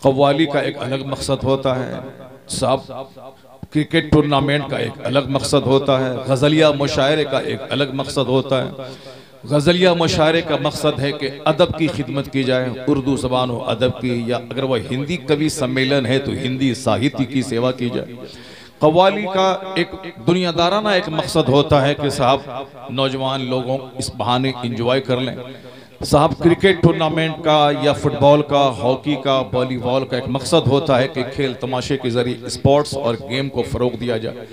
कव्वाली का एक अलग मकसद होता है साहब, क्रिकेट टूर्नामेंट का एक अलग मकसद होता है, गज़लिया मुशायरे का एक अलग मकसद होता है। गज़लिया मुशायरे का मकसद है कि अदब की खिदमत की जाए, उर्दू ज़बान व अदब की, या अगर वह हिंदी कवि सम्मेलन है तो हिंदी साहित्य की सेवा की जाए। कव्वाली का एक दुनियादाराना एक मकसद होता है कि साहब नौजवान लोगों इस बहाने इंजॉय कर लें। साहब क्रिकेट टूर्नामेंट का या फुटबॉल का, हॉकी का, वॉलीबॉल का एक मकसद होता है कि खेल तमाशे के जरिए स्पोर्ट्स और गेम को फ़रोग दिया जाए।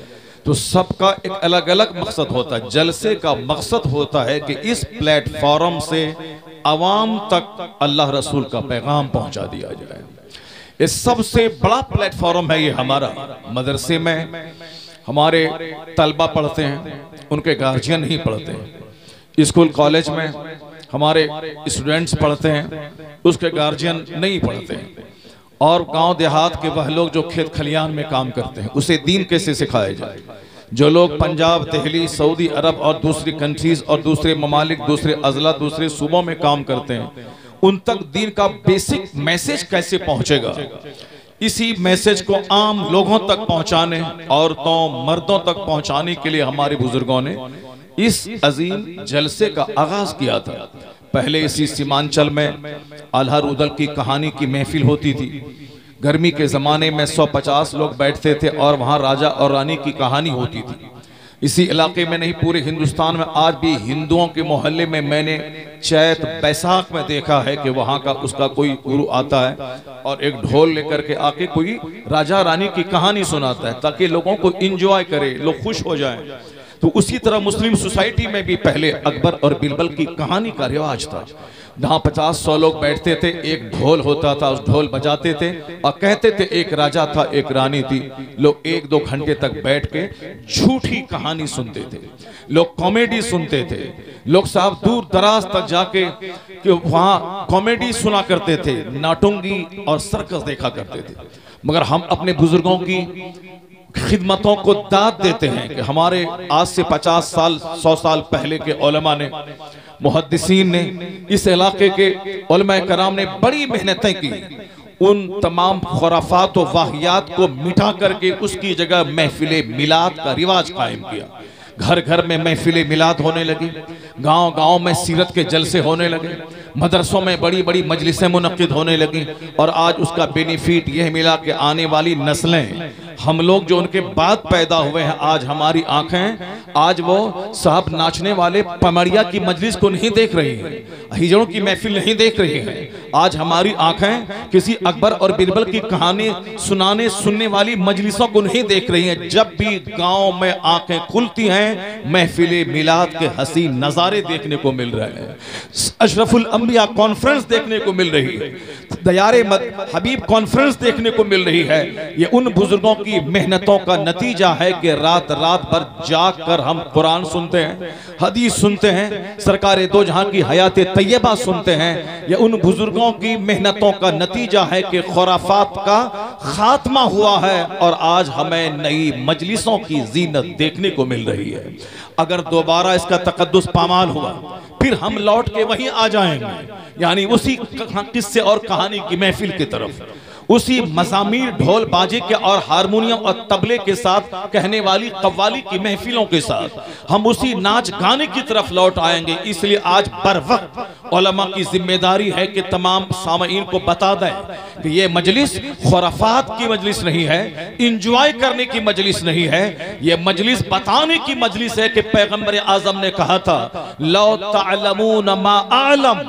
तो सबका एक अलग अलग मकसद होता है। जलसे का मकसद होता है कि इस प्लेटफॉर्म से आवाम तक अल्लाह रसूल का पैगाम पहुंचा दिया जाए। ये सबसे बड़ा प्लेटफॉर्म है ये हमारा। मदरसे में हमारे तलबा पढ़ते हैं, उनके गार्जियन नहीं पढ़ते हैं। स्कूल कॉलेज में हमारे स्टूडेंट्स पढ़ते हैं, उसके गार्जियन नहीं पढ़ते हैं। और गांव देहात के वह लोग जो खेत खलियान में काम करते हैं, उसे दीन कैसे सिखाया जाए। जो लोग पंजाब, दिल्ली, सऊदी अरब और दूसरी कंट्रीज और दूसरे ममालिक, दूसरे अजला, दूसरे सूबों में काम करते हैं, उन तक दीन का बेसिक मैसेज कैसे पहुंचेगा। इसी मैसेज को आम लोगों तक पहुंचाने, औरतों मर्दों तक पहुंचाने के लिए हमारे बुजुर्गों ने इस अजीम जलसे का आगाज किया था। पहले इसी सीमांचल में आल्हा रुदल की कहानी की महफिल होती थी। गर्मी के ज़माने में 150 लोग बैठते थे और वहाँ राजा और रानी की कहानी होती थी। इसी इलाके में नहीं, पूरे हिंदुस्तान में आज भी हिंदुओं के मोहल्ले में मैंने चैत बैसाख में देखा है कि वहाँ का उसका कोई गुरु आता है और एक ढोल लेकर के आके कोई राजा रानी की कहानी सुनाता है ताकि लोगों को इंजॉय करे, लोग खुश हो जाएं। तो उसी तरह मुस्लिम सोसाइटी में भी पहले अकबर और बिरबल की कहानी का रिवाज था, जहाँ 50-100 लोग बैठते थे, एक ढोल होता था, उस ढोल बजाते थे और कहते थे एक राजा था, एक रानी थी। लोग 1-2 घंटे तक बैठ के झूठी कहानी सुनते थे, लोग कॉमेडी सुनते थे। लोग साहब दूर दराज तक जाके वहाँ कॉमेडी सुना करते थे, नाटुंगी और सर्कस देखा करते थे। मगर हम अपने बुजुर्गों की खिदमतों को दाद देते हैं कि हमारे आज से 50 साल 100 साल पहले के उलमा ने, मुहद्दिसीन ने, इस इलाके के उलमा कराम ने बड़ी मेहनतें की। उन तमाम खुराफात व वाहियात को मिटा करके उसकी जगह महफिले मिलाद का रिवाज कायम किया। घर घर में महफिले मिलाद होने लगी, गांव गांव में सीरत के जलसे होने लगे, मदरसों में बड़ी बड़ी मजलिसें मुनक्किद होने लगी। और आज उसका बेनिफिट यह मिला कि आने वाली नस्लें, हम लोग जो उनके बाद पैदा हुए हैं, आज हमारी आंखें आज वो साहब नाचने वाले पमड़िया की मजलिस को नहीं देख रही हैं, हिजड़ों की महफिल नहीं देख रही हैं। आज हमारी आंखें किसी अकबर और बिरबल की कहानी सुनाने सुनने वाली मजलिसों को नहीं देख रही हैं। जब भी गांव में आंखें खुलती हैं, महफिले मिलाद के हसीन नजारे देखने को मिल रहे हैं, अशरफुल अंबिया कॉन्फ्रेंस देखने को मिल रही है, दयारे हबीब कॉन्फ्रेंस देखने को मिल रही है। ये उन बुजुर्गों की मेहनतों का नतीजा है कि रात रात भर जाग कर हम कुरान सुनते हैं, हदीस सुनते हैं, सरकारे दो जहां की हयात तैयबा सुनते हैं। ये उन बुजुर्गों की मेहनतों का नतीजा है कि खुराफात का खात्मा हुआ है और आज हमें नई मजलिसों की जीनत देखने को मिल रही है। अगर दोबारा इसका तकद्दुस पामाल हुआ, फिर हम लौट के वहीं आ जाएंगे, यानी उसी किस्से और कहानी की महफिल की तरफ, उसी मज़ामीर, ढोल बाजे के और हारमोनियम और तबले के साथ कहने वाली कव्वाली की महफिलों के साथ हम उसी नाच गाने की तरफ लौट आएंगे। इसलिए आज बर वक्त उलमा की जिम्मेदारी है कि तमाम सामईन को बता दें कि ये मजलिस खुराफात की मजलिस नहीं है, इंजॉय करने की मजलिस नहीं है, ये मजलिस बताने की मजलिस है कि पैगंबर आजम ने कहा था, लौ तअलमून मा आलम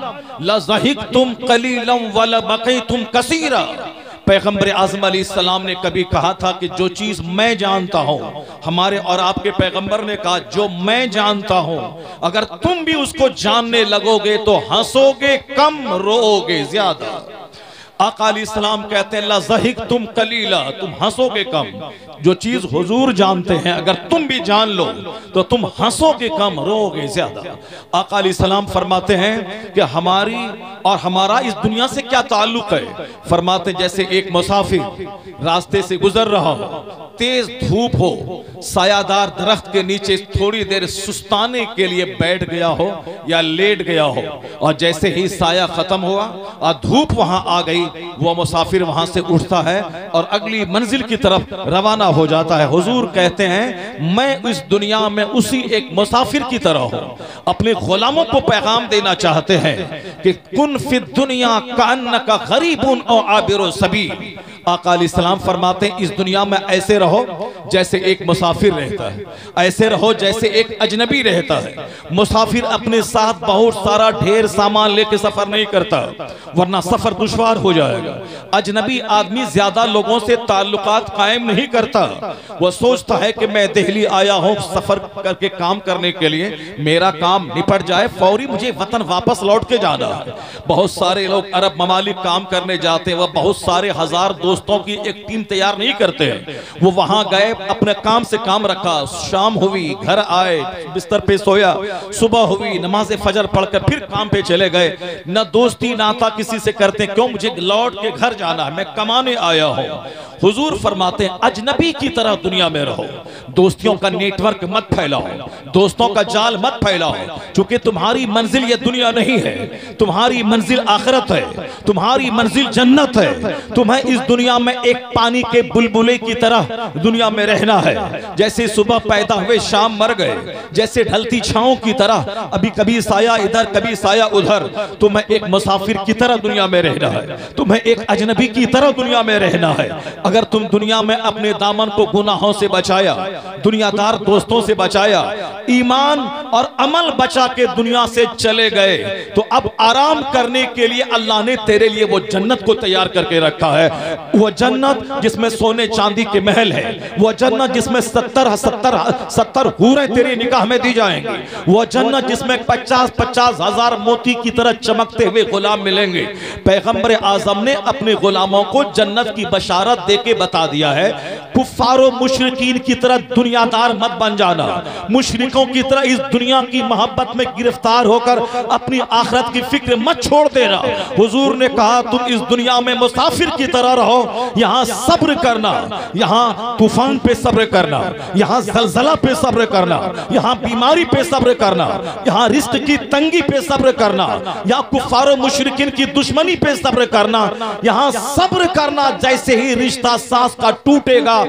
लज़हिकतुम कलीलन व लबक़ैतुम कसीरा। पैगंबर आज़म अलैहिस्सलाम ने कभी कहा था कि जो चीज मैं जानता हूं, हमारे और आपके पैगंबर ने कहा जो मैं जानता हूं, अगर तुम भी उसको जानने लगोगे तो हंसोगे कम, रोओगे ज्यादा। आका अलैहिस्सलाम कहते हैं लज़हिकतुम कलीला, तुम हंसोगे कम। जो चीज हुजूर जानते हैं अगर तुम भी जान लो तो तुम हंसोगे कम, रोओगे ज्यादा। आका अलैहिस्सलाम फरमाते हैं कि हमारी और हमारा इस दुनिया से क्या ताल्लुक है। फरमाते जैसे एक मुसाफिर रास्ते से गुजर रहा हो, तेज धूप हो, सायादार दरख्त के नीचे थोड़ी देर सुस्ताने के लिए बैठ गया हो या लेट गया हो, और जैसे ही साया खत्म हुआ और धूप वहां आ गई वो मुसाफिर वहां से उठता है और अगली मंजिल की तरफ रवाना हो जाता है। हुजूर कहते हैं मैं इस दुनिया में उसी एक मुसाफिर की तरह हूं। अपने गुलामों को पैगाम देना चाहते हैं कि कुन फिद दुनिया कान्नका गरीबुन औ आबिरु सबील। आका अलैहिस्सलाम फरमाते हैं इस दुनिया में ऐसे रहो जैसे एक मुसाफिर रहता है, ऐसे रहो जैसे एक अजनबी रहता है। मुसाफिर अपने साथ बहुत सारा ढेर सामान लेके सफर नहीं करता, वरना सफर दुश्वार हो जाएगा। अजनबी आदमी ज्यादा लोगों से ताल्लुकात कायम नहीं करता। वह सोचता है कि मैं दिल्ली आया हूं सफर करके काम करने के लिए, मेरा काम निपट जाए, फौरी मुझे वतन वापस लौट के जाना है। बहुत सारे लोग अरब ममालिक काम करने जाते हैं, वह बहुत सारे हजार दोस्तों की एक टीम तैयार नहीं करते हैं। वो वहां गए, अपने काम से काम रखा, शाम हुई घर आए, बिस्तर पे सोया, सुबह हुई नमाज फजर पढ़कर फिर काम पे चले गए। न दोस्ती नाता किसी से करते, क्यों, मुझे लौट के घर जाना है, मैं कमाने आया हूं। हुजूर फरमाते हैं अजनबी की तरह दुनिया में रहो, दोस्तियों का नेटवर्क मत फैलाओ, दोस्तों का जाल मत फैलाओ, क्योंकि तुम्हारी मंजिल ये दुनिया नहीं है, तुम्हारी मंजिल आखिरत है, तुम्हारी मंजिल जन्नत है। तुम्हें इस दुनिया में एक पानी के बुलबुले की तरह दुनिया में रहना है। जैसे सुबह पैदा हुए शाम मर गए, जैसे ढलती छांव की तरह अभी कभी साया इधर कभी साया उधर। तुम्हें एक मुसाफिर की तरह दुनिया में रहना है, तुम्हें एक अजनबी की तरह दुनिया में रहना है। अगर तुम दुनिया में अपने दामन को गुनाहों से बचाया, दुनियादार दोस्तों से बचाया, ईमान और अमल बचा के दुनिया से चले गए, तो अब आराम करने के लिए अल्लाह ने तेरे लिए वो जन्नत को तैयार करके रखा है। वो जन्नत जिसमें सोने चांदी के महल है, वो जन्नत जिसमें 70 हूरें तेरी निगाह में दी जाएंगी, वो जन्नत जिसमें 50-50 हजार मोती की तरह चमकते हुए गुलाम मिलेंगे। पैगंबर आजम ने अपने गुलामों को जन्नत की बशारत देके बता दिया है, कुफ्फारो मुशरिकीन की तरह दुनियादार मत बन जाना, मुशरिकों की तरह इस दुनिया की मोहब्बत में गिरफ्तार होकर अपनी आखिरत की फिक्र मत छोड़ देना। हुजूर ने कहा तुम इस दुनिया में मुसाफिर की तरह रहो, यहाँ सब्र करना, यहाँ तूफान पे सब्र करना, यहाँ जलजला पे सब्र करना, यहाँ बीमारी पे सब्र करना, यहाँ रिस्क की तंगी पे सब्र करना, यहाँ कुफ्फारो मुशरिकीन की दुश्मनी पे सब्र करना, यहाँ सब्र करना। जैसे ही रिश्ता सांस का टूटेगा,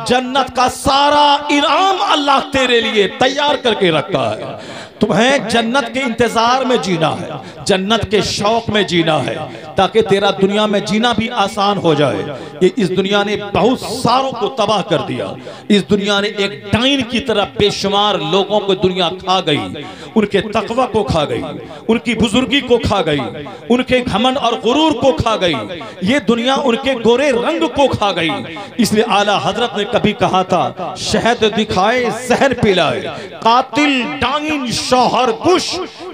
जन्नत का सारा इनाम अल्लाह तेरे लिए तैयार करके रखता है। तुम्हें जन्नत के इंतजार में जीना है, जन्नत के शौक में जीना है, ताकि तेरा दुनिया में जीना भी आसान हो जाए। ये इस दुनिया ने बहुत सारों को तबाह कर दिया। इस दुनिया ने एक डाइन की तरह बेशुमार लोगों को दुनिया खा गई, उनके तकवा को खा गई, उनकी बुजुर्गी को खा गई, उनके घमंड और गुरूर को खा गई। ये दुनिया उनके गोरे रंग को खा गई। इसलिए आला हजरत ने कभी कहा था, शहद दिखाए जहर पिलाए, कातिल डाइन शौहर कुश।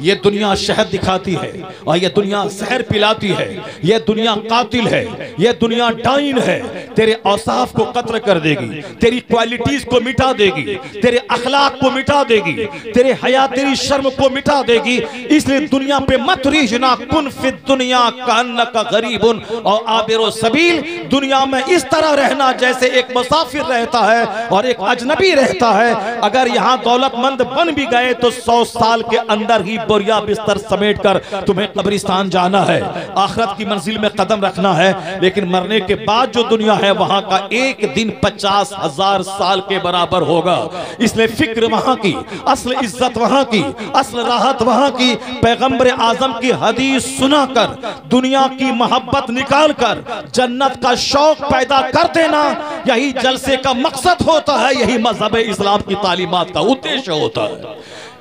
ये दुनिया शहद दिखाती है और ये दुनिया जहर पिलाती है, ये दुनिया कातिल है, ये दुनिया डाइन है। तेरे औसाफ को कत्ल कर देगी, तेरी क्वालिटीज को मिटा देगी, तेरे अखलाक को मिटा देगी, तेरे हया तेरी शर्म को मिटा देगी। इसलिए दुनिया पे मत रीझना, कुन फिद दुनिया कान्नका गरीबुन और आबिरु सबील। दुनिया में इस तरह रहना जैसे एक मुसाफिर रहता है और एक अजनबी रहता है। अगर यहाँ दौलतमंद बन भी गए तो 100 साल के अंदर ही बोरिया बिस्तर समेट कर तुम्हें कब्रिस्तान जाना है, आखिरत की मंजिल में कदम रखना है। लेकिन मरने के बाद जो दुनिया है वहां का एक दिन 50,000 साल के बराबर होगा। इसलिए फिक्र वहां की, असल इज्जत वहां की, असल राहत वहां की। पैगंबर आजम की हदीस सुनाकर, दुनिया की मोहब्बत निकाल कर जन्नत का शौक पैदा कर देना, यही जलसे का मकसद होता है, यही मजहब इस्लाम की तालीमात का उद्देश्य होता है।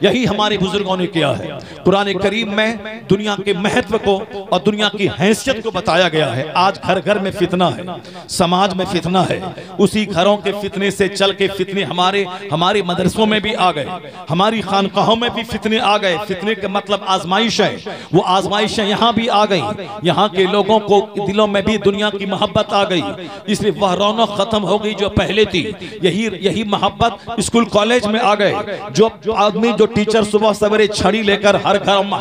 यही हमारे बुजुर्गों ने किया है। कुरान करीम में दुनिया के महत्व को और दुनिया की हैसियत को बताया गया है। आज घर घर में फितना है, समाज में फितना है, उसी घरों के फितने से चल के फितने हमारे मदरसों में भी आ गए, हमारी खानकाहों में भी फितने आ गए। फितने का मतलब आजमाइश है, वो आजमाइशें यहाँ भी आ गई। यहाँ के लोगों को दिलों में भी दुनिया की मोहब्बत आ गई, इसलिए वह रौनक खत्म हो गई जो पहले थी। यही मोहब्बत स्कूल कॉलेज में आ गए। जो आदमी जो जो टीचर सुबह सवेरे छड़ी लेकर हर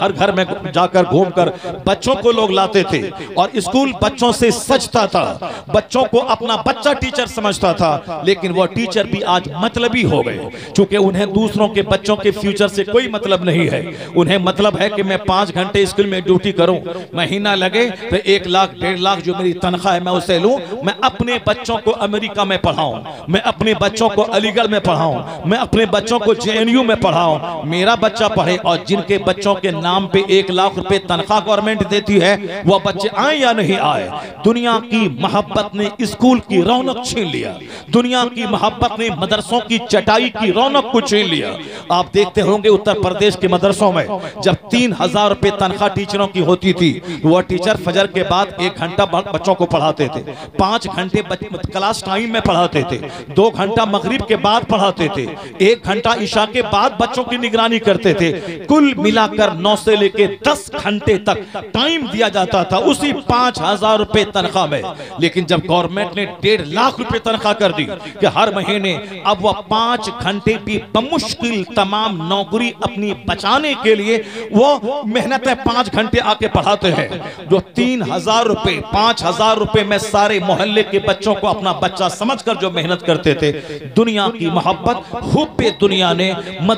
घर में जाकर घूमकर बच्चों को लोग लाते थे और स्कूल बच्चों से सजता था, बच्चों को अपना बच्चा टीचर समझता था, लेकिन वो टीचर भी आज मतलबी हो गए, क्योंकि उन्हें दूसरों के बच्चों के फ्यूचर से कोई मतलब नहीं है। उन्हें मतलब है कि मैं 5 घंटे स्कूल में ड्यूटी करूं, महीना लगे तो 1 लाख 1.5 लाख जो मेरी तनख्वाह है मैं उसे लूं, मैं अपने बच्चों को अमेरिका में पढ़ाऊं, मैं अपने बच्चों को अलीगढ़ में पढ़ाऊं, मैं अपने बच्चों को जेएनयू में पढ़ाऊं, मेरा बच्चा पढ़े। और जिनके बच्चों के नाम पे 1 लाख रुपए तनख्वाह गवर्नमेंट देती है, वह बच्चे आए या नहीं आए, दुनिया की मोहब्बत ने स्कूल की रौनक छीन लिया, दुनिया की मोहब्बत ने मदरसों की चटाई की रौनक को छीन लिया। आप देखते होंगे उत्तर प्रदेश के मदरसों में जब 3000 रुपए तनख्वाह टीचरों की होती थी, वह टीचर फजर के बाद 1 घंटा बच्चों को पढ़ाते थे, 5 घंटे क्लास टाइम में पढ़ाते थे, 2 घंटा मगरिब के बाद पढ़ाते थे, 1 घंटा इशा के बाद बच्चों की निगरानी करते थे। कुल मिलाकर 9 से लेके 10 घंटे तक टाइम दिया जाता था उसी 5000 रुपए तनख्वाह में। लेकिन जब गवर्नमेंट ने 1.5 लाख रुपए तनख्वाह कर दी कि हर महीने अब वह 5 घंटे भी बमुश्किल तमाम नौकरी अपनी बचाने के लिए वो मेहनत है 5 घंटे आके पढ़ाते हैं। जो 3000 रुपए 5000 रुपए में सारे मोहल्ले के बच्चों को अपना बच्चा समझकर जो मेहनत करते थे, दुनिया की मोहब्बत हुब्बे दुनिया ने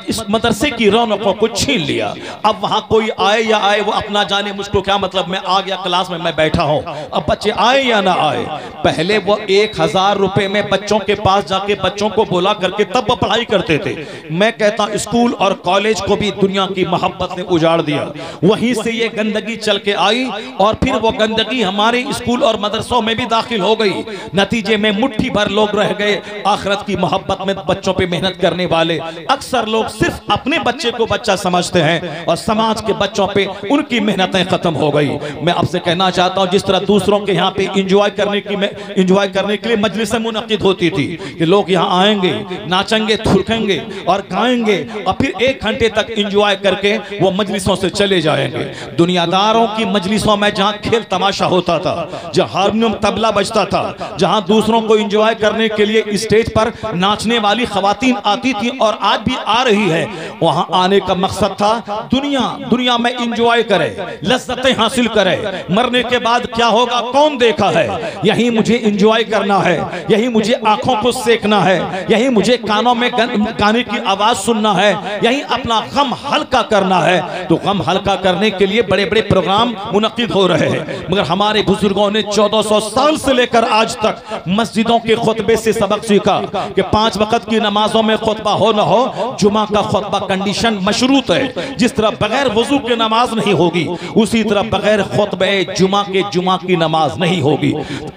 इस मदरसे की रौनकों को छीन लिया। अब वहां कोई आए या आए वो अपना जाने, मुझको क्या मतलब, मैं आ गया क्लास में, मैं बैठा हूं, अब बच्चे आए या ना आए। पहले वो 1000 रुपए में बच्चों के पास जाके बच्चों को बोला करके तब वो पढ़ाई करते थे। मैं कहता स्कूल और कॉलेज को भी दुनिया की मोहब्बत ने उजाड़ दिया, वहीं से ये गंदगी चल के आई और फिर वो गंदगी हमारे स्कूल और मदरसों में भी दाखिल हो गई। नतीजे में मुट्ठी भर लोग रह गए आखिरत की मोहब्बत में बच्चों पे मेहनत करने वाले। अक्सर लोग सिर्फ अपने बच्चे को बच्चा समझते हैं और समाज के बच्चों पे उनकी मेहनतें खत्म हो गई। मैं आपसे कहना चाहता हूं, जिस तरह दूसरों के यहाँ पे इंजॉय करने के लिए मजलिसें मुनक्किद होती थी कि लोग यहाँ आएंगे, नाचेंगे, थुरकेंगे और गाएंगे और फिर 1 घंटे तक इंजॉय करके वो मजलिसों से चले जाएंगे। दुनियादारों की मजलिसों में जहाँ खेल तमाशा होता था, जहाँ हारमोनियम तबला बजता था, जहाँ दूसरों को इंजॉय करने के लिए स्टेज पर नाचने वाली खवातीन आती थी और आज भी आ रही है, वहाँ आने का मकसद था दुनिया में इंजॉय करे, लज्जतें हासिल करे, मरने के बाद क्या होगा कौन देखा है, यही मुझे इंजॉय करना है, यही मुझे आंखों को सेकना है, यही मुझे कानों में गाने की आवाज सुनना है, यही अपना गम हल्का करना है। तो गम हल्का करने के लिए बड़े बड़े प्रोग्राम मुनक्किद हो रहे हैं, मगर हमारे बुजुर्गों ने 1400 साल से लेकर आज तक मस्जिदों के खुतबे से सबक सीखा कि 5 वक्त की नमाजों में खुतबा हो न हो, जुमा का खुतबा कंडीशन मशरूत है। जिस तरह बगैर वजू के नमाज नहीं होगी, उसी तरह बगैर खुतबे जुमा की नमाज नहीं होगी।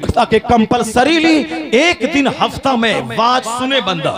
ताकि कंपलसरीली एक दिन हफ्ता में वाज सुने बंदा,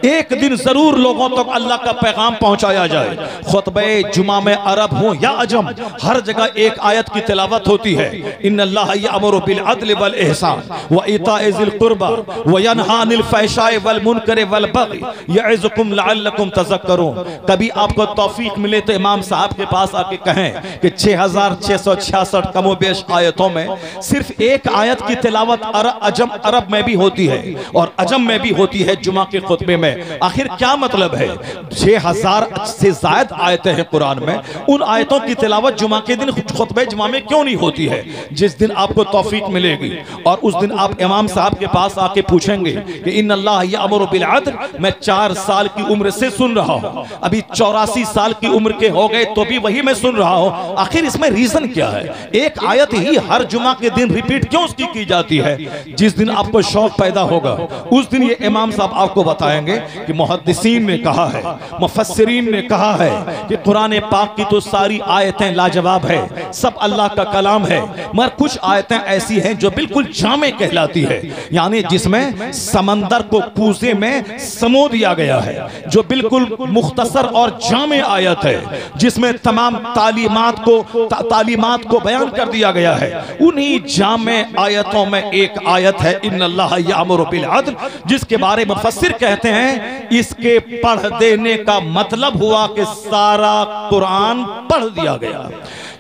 एक दिन जरूर लोगों तक अल्लाह का पैगाम पहुंचाया जाए। खुतबे जुमा में अरब हो या अजम, हर जगह एक आयत की तिलावत होती है, इन्नल्लाह यअमुरु बिल अदल वल इहसान व इताए ज़िल कुर्बा व यनहा अनिल फहशाए वल मुनकर वल बग़ी यइज़ुकुम लअल्लकुम तज़क्करून। कभी आपको तौफीक मिले तो इमाम साहब के पास आके कहें कि 6666 कमोबेश आयतों में सिर्फ एक आयत की तिलावत अरब में भी होती है और अजम में भी होती है जुमा के खुतबे में। आखिर क्या मतलब है? 6000 से ज्यादा आयतें हैं कुरान में, उन आयतों की तिलावत जुमा के दिन खुतबे जुमा में क्यों नहीं होती है? जिस दिन आपको तौफीक मिलेगी और उस दिन आप इमाम साहब के पास आके पूछेंगे कि इन्नल्लाह यअमुरु बिल अदल, मैं 4 साल की उम्र से सुन रहा हूं, अभी 84 साल की उम्र के हो गए तो भी वही मैं सुन रहा हूं, आखिर इसमें रीजन क्या है? एक आयत ही हर जुमा के दिन रिपीट क्यों उसकी की जाती है? जिस दिन आपको शौक पैदा होगा उस दिन ये इमाम साहब आपको बताएंगे कि मुहद्दिसीन ने कहा है, मुफस्सिरीन ने कहा है कि कुरान पाक की तो सारी आयतें लाजवाब है, सब अल्लाह का कलाम है, मगर कुछ आयतें ऐसी हैं जो बिल्कुल जामे कहलाती है, यानी जिसमें समंदर को कूजे में समो दिया गया है, जो बिल्कुल मुख्तसर और जामे आयत है, जिसमें तमाम तालीमात को बयान कर दिया गया है। उन्हीं जामे आयतों में एक आयत है इन्नल्लाह यअमुरु बिल अदल, जिसके बारे में मुफस्सिर कहते हैं इसके पढ़ देने का मतलब हुआ कि सारा कुरान पढ़ दिया गया।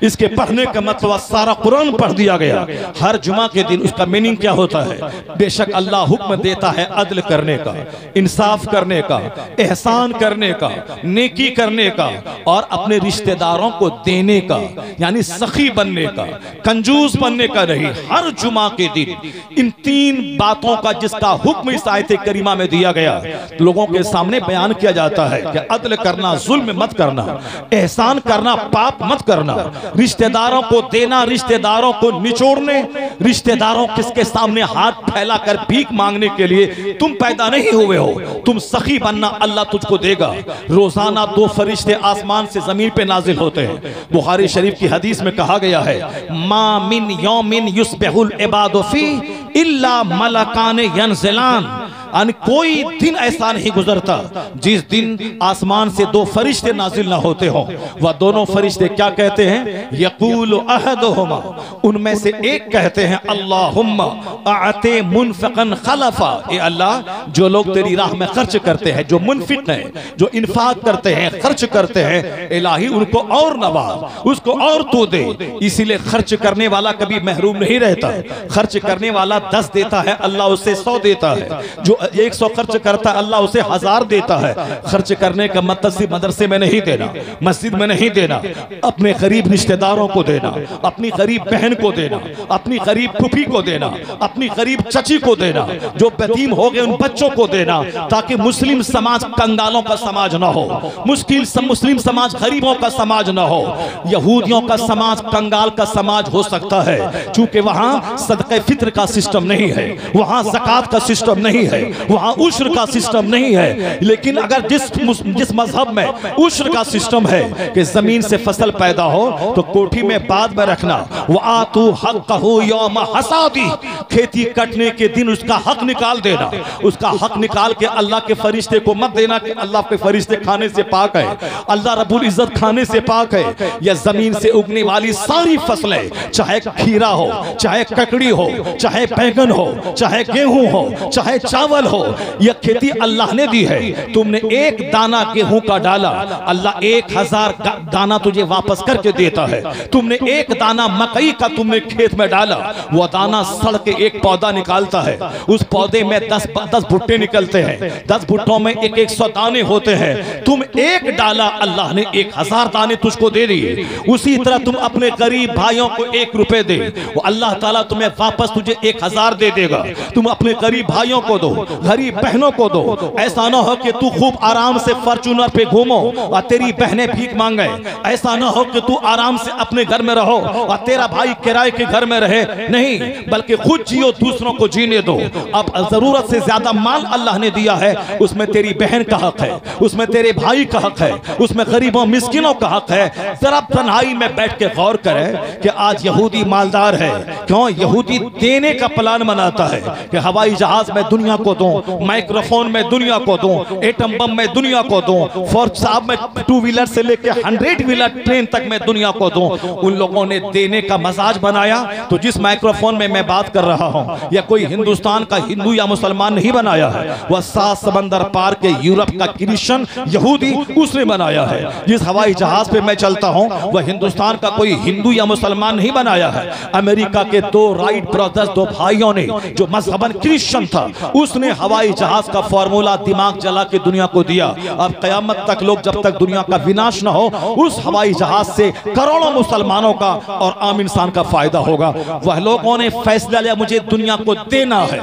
इसके पढ़ने का मतलब सारा कुरान पढ़ दिया गया हर जुमा के दिन। उसका मीनिंग क्या होता है? बेशक अल्लाह हुक्म देता है अदल करने का, इंसाफ करने का, एहसान करने का, नेकी करने का और अपने रिश्तेदारों को देने का, यानी सखी बनने का, कंजूस बनने का नहीं। हर जुमा के दिन इन 3 बातों का जिसका हुक्म इस आयत करीमा में दिया गया लोगों के सामने बयान किया जाता है कि अदल करना, जुल्म मत करना, एहसान करना, पाप मत करना, रिश्तेदारों को देना, रिश्तेदारों को निचोड़ने, रिश्तेदारों किसके सामने हाथ फैलाकर भीख मांगने के लिए तुम पैदा नहीं हुए हो। तुम सखी बनना, अल्लाह तुझको देगा। रोजाना 2 फरिश्ते आसमान से जमीन पे नाजिल होते हैं। बुखारी शरीफ की हदीस में कहा गया है मा मिन यौमिन युस्बिहुल इबादु फी इल्ला मलकान यनज़िलान, कोई दिन ऐसा नहीं गुजरता जिस दिन आसमान से 2 फरिश्ते नाजिल ना होते हो। वह दोनों फरिश्ते क्या कहते हैं? यक़ूलु अहदुहुमा, उनमें से एक कहते हैं अल्लाहुम्मा आते मुनफ़िक़न खलफ़ा, ए अल्लाह जो लोग तेरी राह में खर्च करते हैं, जो मुनफिक हैं, जो इन्फाक करते हैं, खर्च करते हैं, इलाही उनको और नवाज, उसको और तू दे। इसीलिए खर्च करने वाला कभी महरूम नहीं रहता। खर्च करने वाला 10 देता है, अल्लाह उससे 100 देता है। जो 100 खर्च करता है, अल्लाह उसे 1000 देता है। खर्च करने का मतलब सिर्फ मदरसे में नहीं देना, मस्जिद में नहीं देना, अपने गरीब रिश्तेदारों को देना, अपनी गरीब बहन को देना, अपनी गरीब फूफी को देना, अपनी गरीब चची को देना, जो यतीम हो गए उन बच्चों को देना, ताकि मुस्लिम समाज कंगालों का समाज ना हो, मुस्लिम समाज गरीबों का समाज ना हो। यहूदियों का समाज कंगाल का समाज हो सकता है, चूंकि वहां सदक़े फित्र का सिस्टम नहीं है, वहां ज़कात का सिस्टम नहीं है, वहां उश्र का सिस्टम नहीं है। लेकिन अगर जिस मजहब में उश्र का सिस्टम है कि जमीन से फसल पैदा हो तो कोठी में बाद में रखना, वआतू हक़्क़हू यौम हसादी, खेती कटने के दिन उसका हक निकाल देना। उसका हक निकाल के अल्लाह के फरिश्ते को मत देना कि अल्लाह के फरिश्ते खाने से पाक है, अल्लाह रब्बुल इज्जत खाने से पाक है। या जमीन से उगने वाली सारी फसलें, चाहे खीरा हो, चाहे ककड़ी हो, चाहे बैंगन हो, चाहे गेहूं हो, चाहे चावल हो, यह खेती अल्लाह ने दी है। तुमने एक दाना गेहूं का डाला, अल्लाह 1000 दाना तुझे वापस करके देता है। तुमने एक दाना मकई का तुमने खेत में डाला, वह दाना सड़ के एक पौधा निकालता है, उस पौधे में 10 भुट्टे निकलते हैं, 10 भुट्टों में 100 दाने होते हैं। तुम एक डाला, अल्लाह ने 1000 दाने तुझको दे दिए। उसी तरह तुम अपने गरीब भाइयों को 1 रुपए दे, वो अल्लाह ताला तुम्हें वापस तुझे 1000 दे देगा। तुम अपने गरीब भाइयों को दो, गरीब बहनों को दो। ऐसा ना हो कि तू खूब आराम से फॉर्च्यूनर पे घूमो और तेरी बहनें भीख मांगे। ऐसा ना हो कि तू आराम से अपने घर में रहो और तेरा भाई किराए के घर में रहे। नहीं, बल्कि खुद जियो, दूसरों को जीने दो। अब जरूरत से ज्यादा माल अल्लाह ने दिया है, उसमें तेरी बहन का हक है, उसमें तेरे भाई का हक है, उसमें गरीबों मिस्किनों का हक है। जरा तन्हाई में बैठ के गौर करें कि आज यहूदी मालदार है। क्यों? यहूदी देने का प्लान बनाता है कि हवाई जहाज में दुनिया को दो, माइक्रोफोन में दुनिया को दो, एटम बम में दुनिया को दो, फोर्थ साहब में 2 व्हीलर से लेके 100 व्हीलर ट्रेन तक में दुनिया को दो। उन लोगों ने देने का मजाज बनाया। तो जिस माइक्रोफोन में मैं बात कर रहा हूं, या कोई हिंदुस्तान का हिंदू या मुसलमान नहीं बनाया है, वह 7 समंदर पार के यूरोप का क्रिश्चियन यहूदी उसने बनाया है। जिस हवाई जहाज पे मैं चलता हूं, वह हिंदुस्तान का कोई हिंदू या मुसलमान नहीं बनाया है। अमेरिका के 2 राइट ब्रदर्स, 2 भाइयों ने, जो मजहबन क्रिश्चियन था, उसने हवाई जहाज का फॉर्मूला दिमाग जला के दुनिया को दिया। अब कयामत तक लोग, जब तक दुनिया का विनाश न हो, उस हवाई जहाज से करोड़ों मुसलमानों का और आम इंसान का फायदा होगा। वह लोगों ने फैसला लिया, मुझे दुनिया को देना है।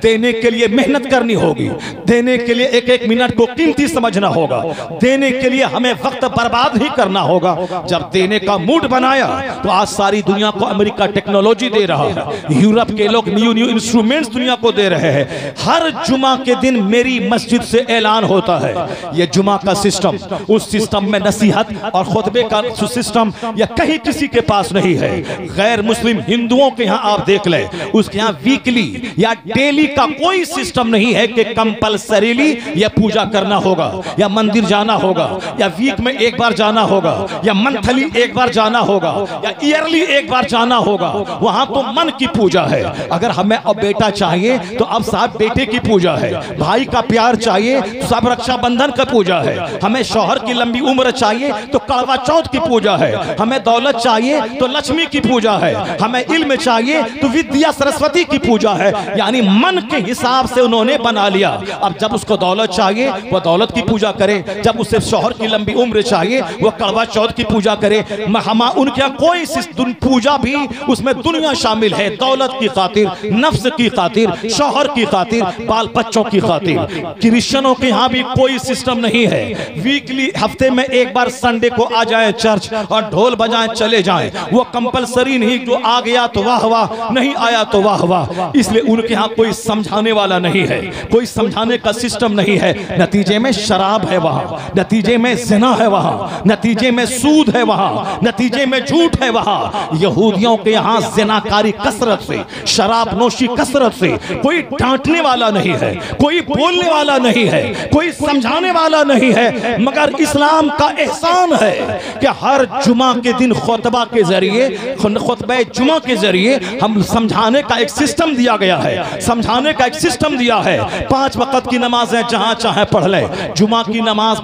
देने के लिए मेहनत करनी होगी, देने के लिए एक एक मिनट को कीमती समझना होगा, देने के लिए हमें वक्त बर्बाद नहीं करना होगा। जब देने का मूड बनाया तो आज सारी दुनिया को अमेरिका टेक्नोलॉजी दे रहा है, यूरोप के लोग न्यू इंस्ट्रूमेंट्स दुनिया को दे रहे हैं। हर जुमा के दिन मेरी मस्जिद से ऐलान होता है। यह जुमा का सिस्टम, उस सिस्टम में नसीहत और खुतबे का सिस्टम या कहीं किसी के पास नहीं है। गैर मुस्लिम हिंदुओं के यहाँ आप देख ले, उसके यहाँ वीकली या डेली का कोई सिस्टम नहीं है कि कंपल्सरीली या पूजा करना होगा, या मंदिर जाना होगा, या वीक में एक बार जाना होगा, या मंथली एक बार जाना होगा, या ईयरली एक बार जाना होगा। वहां तो मन की पूजा है। अगर हमें अब बेटा चाहिए तो अब साहब बेटे की पूजा है, भाई का प्यार चाहिए तो सब रक्षाबंधन का पूजा है, हमें शौहर की लंबी उम्र चाहिए तो करवा चौथ की पूजा है, हमें दौलत चाहिए तो लक्ष्मी की पूजा है, हमें इल्म चाहिए तो विद्या सरस्वती की पूजा है। यानी मन के हिसाब से उन्होंने बना लिया। अब जब उसको दौलत चाहिए वो दौलत की पूजा करे, जब उसे शौहर की लंबी उम्र चाहिए वो करवा चौथ की पूजा करे। हम उनके यहाँ कोई पूजा भी उसमें दुनिया शामिल है, दौलत की खातिर, नफ्स की खातिर, शौहर की खातिर, बाल बच्चों की खातिर। क्रिश्चियनों के यहाँ भी कोई सिस्टम नहीं है, वीकली हफ्ते में एक बार संडे को आ जाए चर्च और ढोल बजाएं चले जाएं, वो कंपलसरी नहीं, जो आ गया तो वाह वाह, नहीं आया तो वाह वाह। इसलिए उनके यहाँ कोई समझाने वाला नहीं है, कोई समझाने का सिस्टम नहीं है। नतीजे में शराब है वहां, नतीजे में ज़िना है वहां, नतीजे में सूद है वहां, नतीजे में झूठ है वहां। यहूदियों के यहाँ ज़िनाकारी कसरत से, शराब नोशी कसरत से, कोई डांटने वाला नहीं है, कोई बोलने वाला नहीं है, कोई समझाने वाला नहीं है। मगर इस्लाम का एहसान है कि हर जुमा के दिन खुतबा के जरिए, खुतबा जुमा के जरिए हम समझाने का एक सिस्टम दिया गया है, समझाने का एक सिस्टम दिया है। 5 वक्त की नमाजें जहां चाहे पढ़ ले, जुमा की नमाज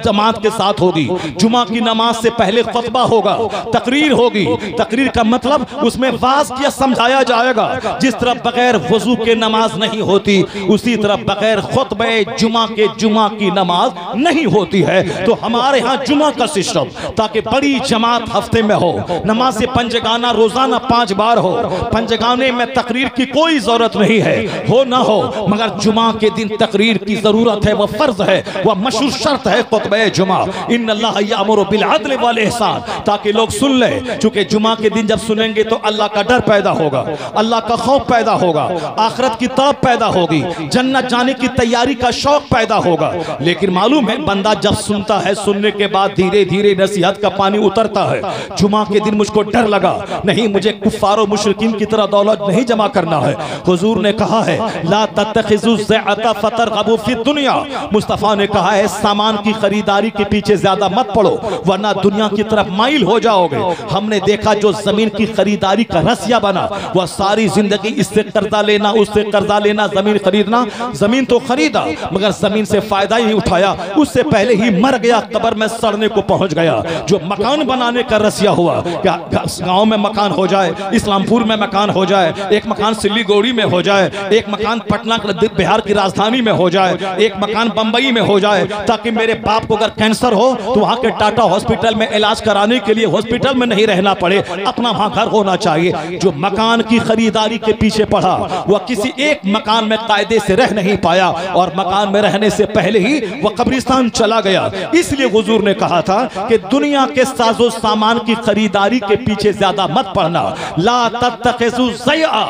जमात के साथ होगी, जुमा की नमाज से पहले खुतबा होगा, तकरीर होगी, तकरीर का मतलब उसमें वाज किया समझाया जाएगा। जिस तरह बगैर वजू के नमाज नहीं होती, उसी तरह बगैर खुतबे जुमा के जुमा की नमाज नहीं होती है। तो हमारे यहाँ जुमा का सिस्टम, ताकि बड़ी जमात हफ्ते में हो, नमाज पंजगाना रोजाना 5 बार हो, पंजगाने में तकरीर की कोई जरूरत नहीं है, हो ना हो, मगर जुमा के दिन तकरीर की जरूरत है, वह फर्ज है, वह मशहूर शर्त है खुतबे जुमा। इन्नल्लाह यामुरु बिल अदल वल इहसान, ताकि लोग सुन ले। चूंकि जुमा के दिन जब सुनेंगे तो अल्लाह का डर पैदा होगा, अल्लाह का खौफ पैदा होगा, आखिरत की तौब पैदा होगी, जन्नत जाने की तैयारी का शौक पैदा होगा। लेकिन मालूम है बंदा जब सुनता है, सुनने के बाद धीरे धीरे नसीहत का पानी उतरता है। जुमा के दिन मुझको डर लगा, नहीं मुझे कुफ्फार मुशरिकीन की तरह दौलत नहीं जमा करना है। हुजूर ने कहा है ला तत्तखिजु ज़अता फतरगबू फी दुनिया, मुस्तफ़ा ने कहा है सामान की खरीदारी के पीछे ज्यादा मत पड़ो वरना दुनिया की तरफ माइल हो जाओगे। हमने देखा जो जमीन की खरीदारी का रसिया बना, वह सारी जिंदगी इससे कर्जा लेना, उससे कर्जा लेना, जमीन खरीदना। जमीन तो खरीदा मगर जमीन से फायदा ही उठाया, उससे पहले ही मर गया, कब्र में सड़ने को पहुंच गया। जो मकान बनाने का रसिया हुआ, क्या गांव में मकान हो जाए, इस्लामपुर में मकान हो जाए, एक मकान सिल्लीगुड़ी में हो जाए, एक मकान पटना बिहार की राजधानी में हो जाए, एक मकान बंबई में हो जाए, ताकि मेरे बाप को अगर कैंसर हो तो वहां के टाटा हॉस्पिटल में इलाज कराने के लिए हॉस्पिटल में नहीं रहना पड़े, अपना वहां घर होना चाहिए। जो मकान की खरीदारी के पीछे पड़ा, वह किसी एक मकान में कायदे से रह नहीं पाया और मकान में रहने से पहले ही वह कब्रिस्तान चला गया। इसलिए हुजूर ने कहा था कि दुनिया के साजो सामान की खरीदारी के पीछे ज्यादा मत पड़ना। ला तत्तखिजु ज़यआ,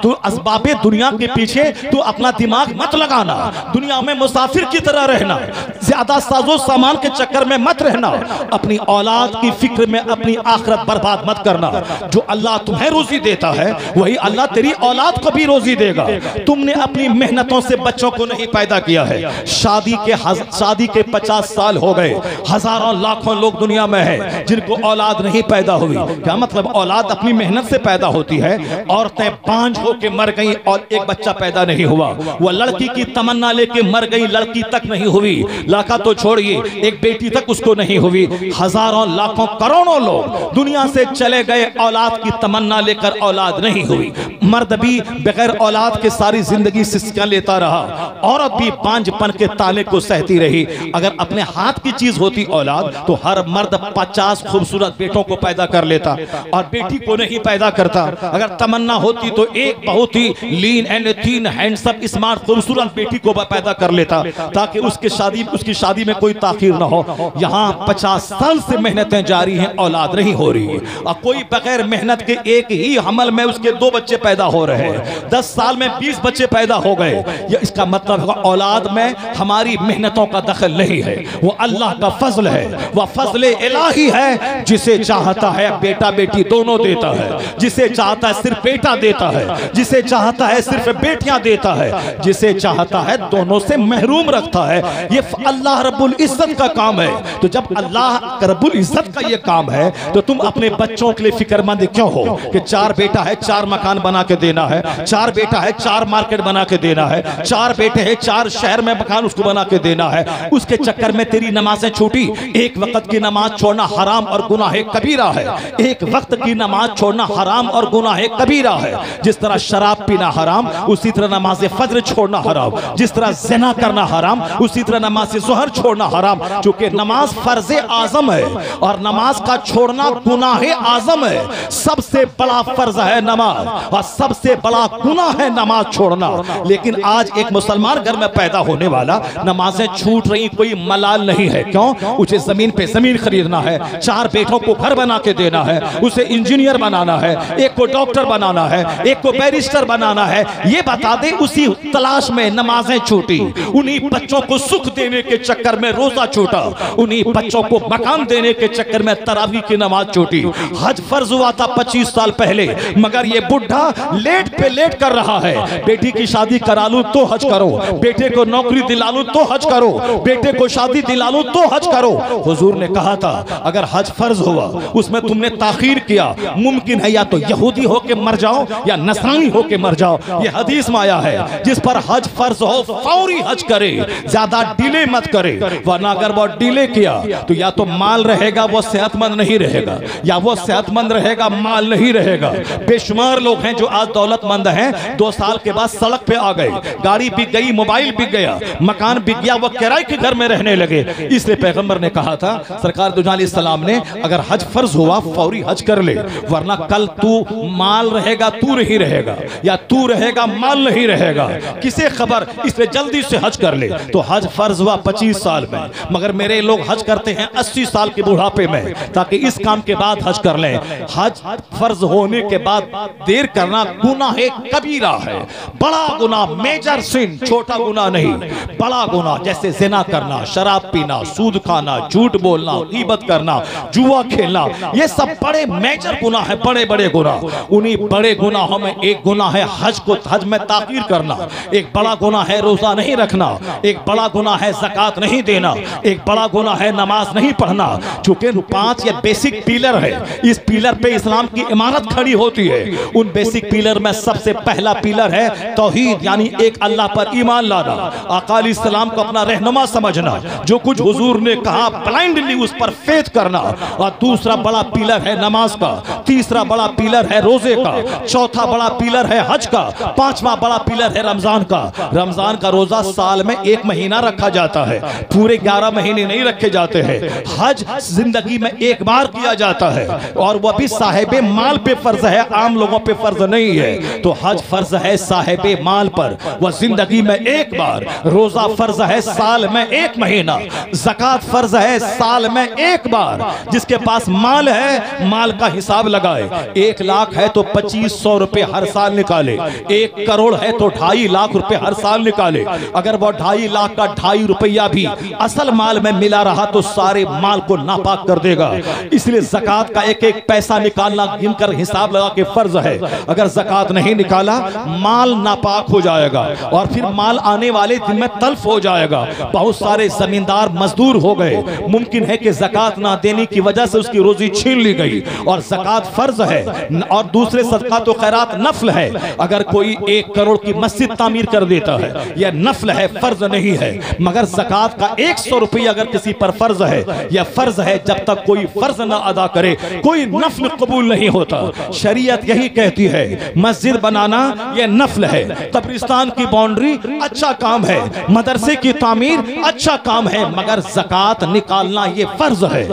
तो असबाबे दुनिया के पीछे तो अपना दिमाग मत लगाना, दुनिया में मुसाफिर की तरह रहना, ज्यादा साजो सामान के चक्कर में मत रहना, अपनी औलाद की फिक्र में अपनी आखिरत बर्बाद मत करना। जो अल्लाह तुम्हें रोजी देता है वही अल्लाह तेरी औलाद को भी रोजी देगा। तुमने अपनी मेहनतों से बच्चों को नहीं पैदा किया है। शादी के 50 साल हो गए, हजारों लाखों लोग दुनिया में है जिनको औलाद नहीं पैदा हुई। क्या मतलब? औलाद अपनी मेहनत से पैदा होती है। औरतें बांझ होके मर गई और एक बच्चा पैदा नहीं हुआ। वह लड़की की तमन्ना लेके मर गई, लड़की तक नहीं हुई, लड़का तो छोड़िए एक बेटी तक उसको नहीं हुई। हजारों लाखों करोड़ों लोग दुनिया से चले गए, औलाद की तमन्ना लेकर औलाद नहीं हुई। मर्द भी बगैर औलाद के सारी जिंदगी सिस्कियां लेता रहा, औरत भी बांझपन के ताले को सहती रही। अगर अपने हाथ की चीज होती औलाद तो हर मर्द 50 खूबसूरत बेटों को पैदा कर लेता और बेटी को नहीं पैदा करता। अगर तमन्ना होती तो एक बहुत ही lean and thin handsome smart खूबसूरत बेटी को पैदा कर लेता ताकि उसकी शादी में कोई ताखीर ना हो। यहाँ 50 साल से मेहनतें जारी हैं, औलाद नहीं हो रही है। और कोई बगैर मेहनत के एक ही हमल में उसके 2 बच्चे पैदा हो रहे हैं, 10 साल में 20 बच्चे पैदा हो गए। इसका मतलब औलाद में हमारी मेहनतों का दखल नहीं है, वो अल्लाह का फजल है, वह फजल इलाही है। जिसे चाहता है बेटा बेटी दोनों देता है, जिसे चाहता है सिर्फ बेटा देता है, जिसे चाहता है सिर्फ बेटियां देता है, जिसे चाहता है दोनों से महरूम रखता है। ये अल्लाह रब्बुल इज्जत का काम है। तो जब अल्लाह रब्बुल इज्जत का ये काम है तो तुम अपने बच्चों के लिए फिक्रमंद क्यों हो कि 4 बेटा है 4 मकान बना के देना है, 4 बेटा है 4 मार्केट बना के देना है, 4 बेटे हैं 4 शहर में मकान उसको बना के देना है। उसके चक्कर में तेरी नमाजें छूटी। एक वक्त की नमाज छोड़ना हराम और गुनाह कबीरा है। एक वक्त की नमाज छोड़ना हराम और गुनाह कबीरा है। जिस तरह शराब पीना हराम, उसी तरह नमाज फज्र छोड़ना हराम। जिस तरह ज़िना करना हराम, उसी तरह नमाज ज़ोहर छोड़ना हराम। चूंकि नमाज फर्ज आजम है और नमाज का छोड़ना गुनाह आजम है। सबसे बड़ा फर्ज है नमाज और सबसे बड़ा गुनाह है नमाज छोड़ना। लेकिन आज एक मुसलमान घर में पैदा होने वाला नमाजें छूट रही कोई मलाल नहीं है। क्यों? उसे जमीन पे जमीन खरीदना है, 4 बेटों को घर बना के देना है, उसे इंजीनियर बनाना है, एक को डॉक्टर बनाना है, एक को बैरिस्टर बनाना है। ये बता दे उसी तलाश में नमाजें छूटी। उन्हीं बच्चों को सुख देने के चक्कर में रोजा छूटा। उन्हीं बच्चों को मकान देने के चक्कर में तरावी की नमाज छूटी। हज फर्ज हुआ था 25 साल पहले, मगर ये बुढ़ा लेट पे लेट कर रहा है। बेटी की शादी करा लूं तो हज करो, बेटे को नौकरी दिला लूं तो हज करो, बेटे को शादी दिला लूं तो हज करो। हुजूर ने कहा था अगर हज फर्ज हुआ उसमें तुमने ताखीर किया, मुमकिन है या तो यहूदी होके मर जाओ या नसरानी होके मर जाओ। ये हदीस में आया है। जिस पर हज फर्ज हो फौरी हज करे, ज्यादा डिले मत करे, वरना अगर वो डिले किया तो या तो माल रहेगा वो सेहतमंद नहीं रहेगा, या वो सेहतमंद रहेगा माल नहीं रहेगा। बेशुमार लोग हैं जो आज दौलतमंद हैं, 2 साल के बाद सड़क पे आ गए, गाड़ी बिक गई, मोबाइल बिक गया, मकान बिक गया, वो किराए के घर में रहने लगे। इसलिए पैगंबर ने कहा था सरकार दो जान सलाम ने अगर हज फर्ज हुआ फौरी हज कर ले, वरना कल तू माल रहेगा तू नहीं रहेगा, या तू रहेगा माल नहीं रहेगा, किसे खबर। इसलिए जल्दी से हज कर ले। तो हज फर्ज हुआ 25 साल में, मगर मेरे लोग हज करते हैं 80 साल के बुढ़ापे में, ताकि इस काम के बाद हज कर लें। हज फर्ज होने के बाद देर करना गुनाह कबीरा है, बड़ा गुनाह, मेजर सिन, छोटा गुनाह नहीं, बड़ा गुनाह। जैसे ज़िना करना, शराब पीना, सूद खाना, झूठ बोलना, गीबत करना, जुआ खेलना, ये सब बड़े मेजर गुनाह है, बड़े बड़े गुनाह। उन्हीं बड़े गुनाहों में एक गुनाह है हज में ताखीर करना, एक बड़ा गुनाह है रोजा नहीं रखना, एक बड़ा गुनाह है ज़कात नहीं देना, एक बड़ा गुनाह है नमाज नहीं पढ़ना। चूंकि 5 ये बेसिक पिलर है, इस पिलर पे इस्लाम की इमारत खड़ी होती है। उन बेसिक पिलर में सबसे पहला पिलर है तौहीद, यानी एक अल्लाह पर ईमान लाना, आका अलैहिस्सलाम को अपना रहनुमा समझना, जो कुछ हुजूर ने कहा ब्लाइंडली उस पर फेथ करना। और दूसरा बड़ा पिलर है नमाज का, तीसरा बड़ा पिलर है रोजे का, चौथा बड़ा पिलर है हज का, 5वां बड़ा पिलर है रमजान का। रमजान का रोजा साल में 1 महीना रखा जाता है, पूरे 11 महीने नहीं रखे जाते हैं। हज जिंदगी में 1 बार किया जाता है और वह भी साहिबे माल पे फर्ज है, आम लोगों पे फर्ज नहीं है। तो हज फर्ज है साहिबे माल पर, वह जिंदगी में 1 बार। रोजा फर्ज है साल में 1 महीना, ज़कात फर्ज है साल में 1 बार। जिसके पास माल है माल का हिसाब लगाए, 1 लाख है तो 2500 रुपए हर साल निकाले, 1 करोड़ है तो 2.5 लाख रुपए हर साल निकाले। अगर वो 2.5 लाख का 2.5 रुपया भी असल माल में मिला रहा तो सारे माल को नापाक कर देगा। इसलिए ज़कात का एक एक पैसा निकालना गिनकर हिसाब लगा के फर्ज है। अगर ज़कात नहीं निकाला माल नापाक हो जाएगा और फिर माल आने वाले दिन में तल्फ हो जाएगा। बहुत सारे जमींदार मजदूर हो गए, मुमकिन है कि ज़कात ना देने की वजह से उसकी रोजी छीन ली गई। और ज़कात फर्ज है और दूसरे सदक़ात व खैरात नफ्ल है। अगर कोई 1 करोड़ की मस्जिद तामीर कर देता है यह नफ्ल है, फर्ज नहीं है। मगर ज़कात का 100 रुपया अगर किसी पर फर्ज है, यह फर्ज है। जब तक कोई फर्ज ना अदा करे कोई नफ्ल कबूल नहीं होता। शरीयत यही कहती है मस्जिद बनाना यह नफ्ल है, कब्रिस्तान की बाउंड्री अच्छा काम है, मदरसे की तामीर अच्छा काम है, मगर ज़कात निकालना ये फर्ज है।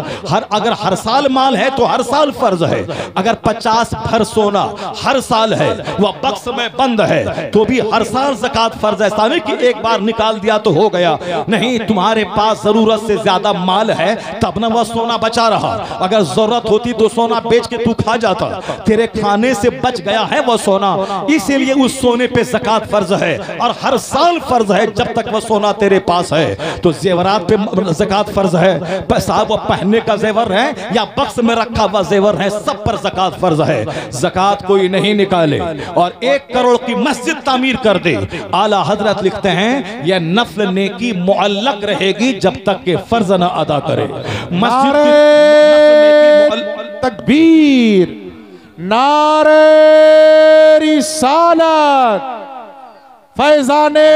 अगर हर साल माल है तो हर साल फर्ज है। अगर 50 भर सोना हर साल है, वह बक्स में बंद है, तो भी हर साल ज़कात फर्ज है। साल कि एक बार निकाल दिया तो हो गया, नहीं, तुम्हारे पास जरूरत से ज्यादा माल है तब ना वह सोना बचा रहा। अगर जरूरत होती तो सोना बेच के तू खा जाता, तेरे खाने से बच गया है वह सोना, इसीलिए उस सोने पे ज़कात फर्ज है और हर साल फर्ज है जब तक वह सोना तेरे पास है। तो जेवरात पे ज़कात फर्ज है, साहब वो पहनने का जेवर है या बक्स में रखा हुआ जेवर है, सब पर ज़कात फर्ज है। ज़कात कोई नहीं निकाले और 1 करोड़ की मस्जिद तामीर कर दे, आला हजरत लिखते हैं यह नफल नेकी मुअल्लक रहेगी जब तक के फर्ज न अदा करे। तकबीर, नारे रिसालत, फैजाने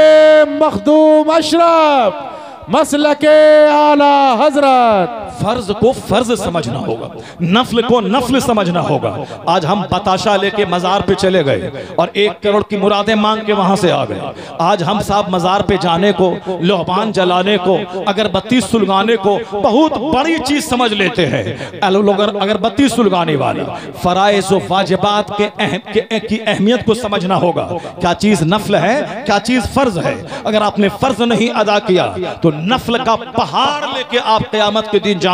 मखदूम अशरफ, मसलके आला हजरत। फर्ज को फर्ज समझना होगा, नफल को नफल समझना होगा। आज हम बताशा लेके मजार पे चले गए और 1 करोड़ की मुरादें मांग के वहां से आ गए। आज हम साहब मजार पे जाने को, लोहबान जलाने को, अगरबत्ती सुलगाने को बहुत बड़ी चीज समझ लेते हैं लोग। अगरबत्ती सुलगाने वाला फराइज़ व वाजिबात की अहमियत को समझना होगा। क्या चीज नफल है, क्या चीज फर्ज है। अगर आपने फर्ज नहीं अदा किया तो नफल का पहाड़ लेके आप क़यामत के दिन जाएं।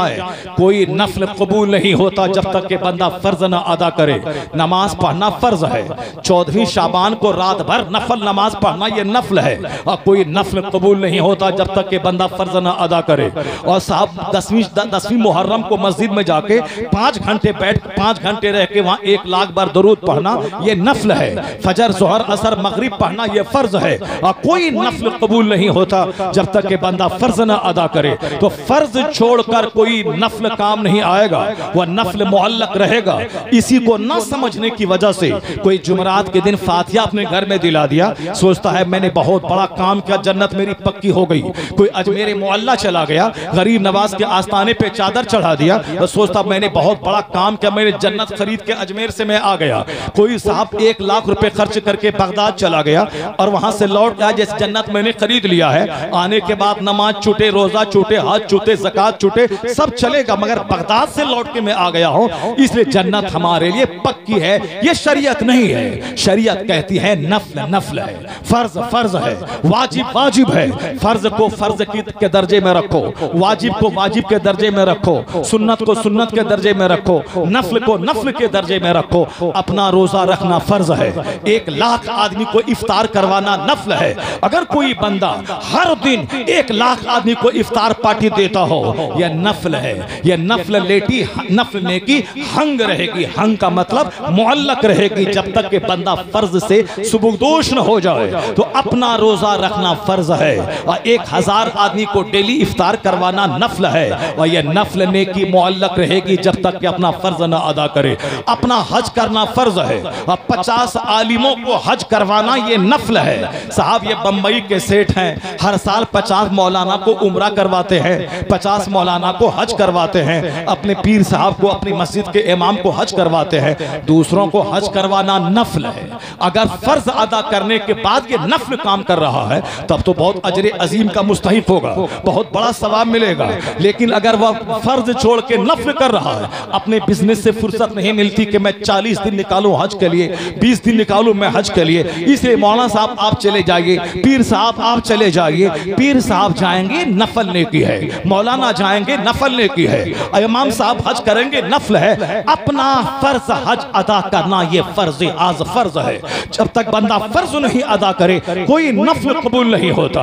कोई नफल कबूल नहीं होता जब तक के बंदा फर्ज न अदा करे। नमाज पढ़ना फर्ज है। 14वीं शाबान को रात भर नफल नमाज पढ़ना ये नफल है। और कोई नफल कबूल नहीं होता जब तक के बंदा फर्ज न अदा करे। और साहब 10वीं मुहर्रम को मस्जिद में जाके 5 घंटे बैठ 5 घंटे रह के वहां 1 लाख बार दरूद पढ़ना ये नफल है। फजर, जोहर, असर, मगरिब पढ़ना ये फर्ज है। और कोई नफल कबूल नहीं होता जब तक के बंदा फर्ज न अदा करे। तो फर्ज छोड़कर कोई नफल काम नहीं आएगा, वह नफल मुअल्लक रहेगा। इसी को न समझने की वजह से कोई जुमरात के दिन फातिहा अपने घर में दिला दिया, सोचता है मैंने बहुत बड़ा काम किया, जन्नत मेरी पक्की हो गई। कोई अजमेर मोहल्ला चला गया, गरीब नवाज के आस्थाने पे चादर चढ़ा दिया, तो सोचता मैंने बहुत बड़ा काम किया, मैंने जन्नत खरीद के अजमेर से मैं आ गया। कोई साहब 1 लाख रुपए खर्च करके बगदाद चला गया और वहां से लौट आया जैसे जन्नत मैंने खरीद लिया है। आने के बाद नमाज छूटे, रोजा छूटे, हज छूटे, ज़कात छूटे, सब चलेगा, मगर बगदाद से लौट के मैं आ गया हूं इसलिए जन्नत हमारे लिए पक्की है। ये शरीयत नहीं है। शरीयत कहती है नफल नफल है, फर्ज फर्ज है, वाजिब वाजिब है। फर्ज को फर्ज के दर्जे में रखो, वाजिब को वाजिब के दर्जे में रखो, सुन्नत को सुन्नत के दर्जे में रखो, नफल को नफल के दर्जे में रखो। अपना रोजा रखना फर्ज है। 1 लाख आदमी को इफ्तार करवाना नफल है। अगर कोई बंदा हर दिन 1 लाख आदमी को इफ्तार पार्टी देता हो, यह नफल है। यह नफल लेटी नफल नेकी हंग रहेगी। हंग का मतलब मुअल्लक रहेगी जब तक कि बंदा फर्ज से सुबुकदोश न हो जाए। तो अपना रोजा रखना फर्ज है और 1000 आदमी को डेली इफ्तार करवाना नफल है और यह नफल नेकी मुअल्लक रहेगी जब तक कि अपना फर्ज न अदा करे। अपना हज करना फर्ज है और 50 आलिमों को हज करवाना ये नफल है। साहब ये बंबई के सेठ हैं, हर साल 50 मौलाना को उम्रा करवाते हैं, 50 मौलाना को हज करवाते हैं, अपने पीर साहब को, अपनी मस्जिद के इमाम को हज करवाते हैं। दूसरों को हज करवाना नफल है। अगर फर्ज अदा करने के बाद ये नफल काम कर रहा है तब तो बहुत अजर अजीम का मुस्तहिक होगा, बहुत बड़ा सवाब मिलेगा। लेकिन अगर वह फर्ज छोड़ के नफल कर रहा है, अपने बिजनेस से फुर्सत नहीं मिलती कि मैं 40 दिन निकालूं हज के लिए, 20 दिन निकालूं मैं हज के लिए, इसलिए मौलाना साहब आप चले जाइए, पीर साहब आप चले जाइए। पीर साहब जाएंगे नफल नेकी है, मौलाना जाएंगे नफल नेकी है, इमाम साहब हज करेंगे नफल है। अपना फर्ज हज अदा करना ये फर्ज आज फर्ज है। जब तक बंदा फर्ज नहीं अदा करे कोई नफल कबूल नहीं होता।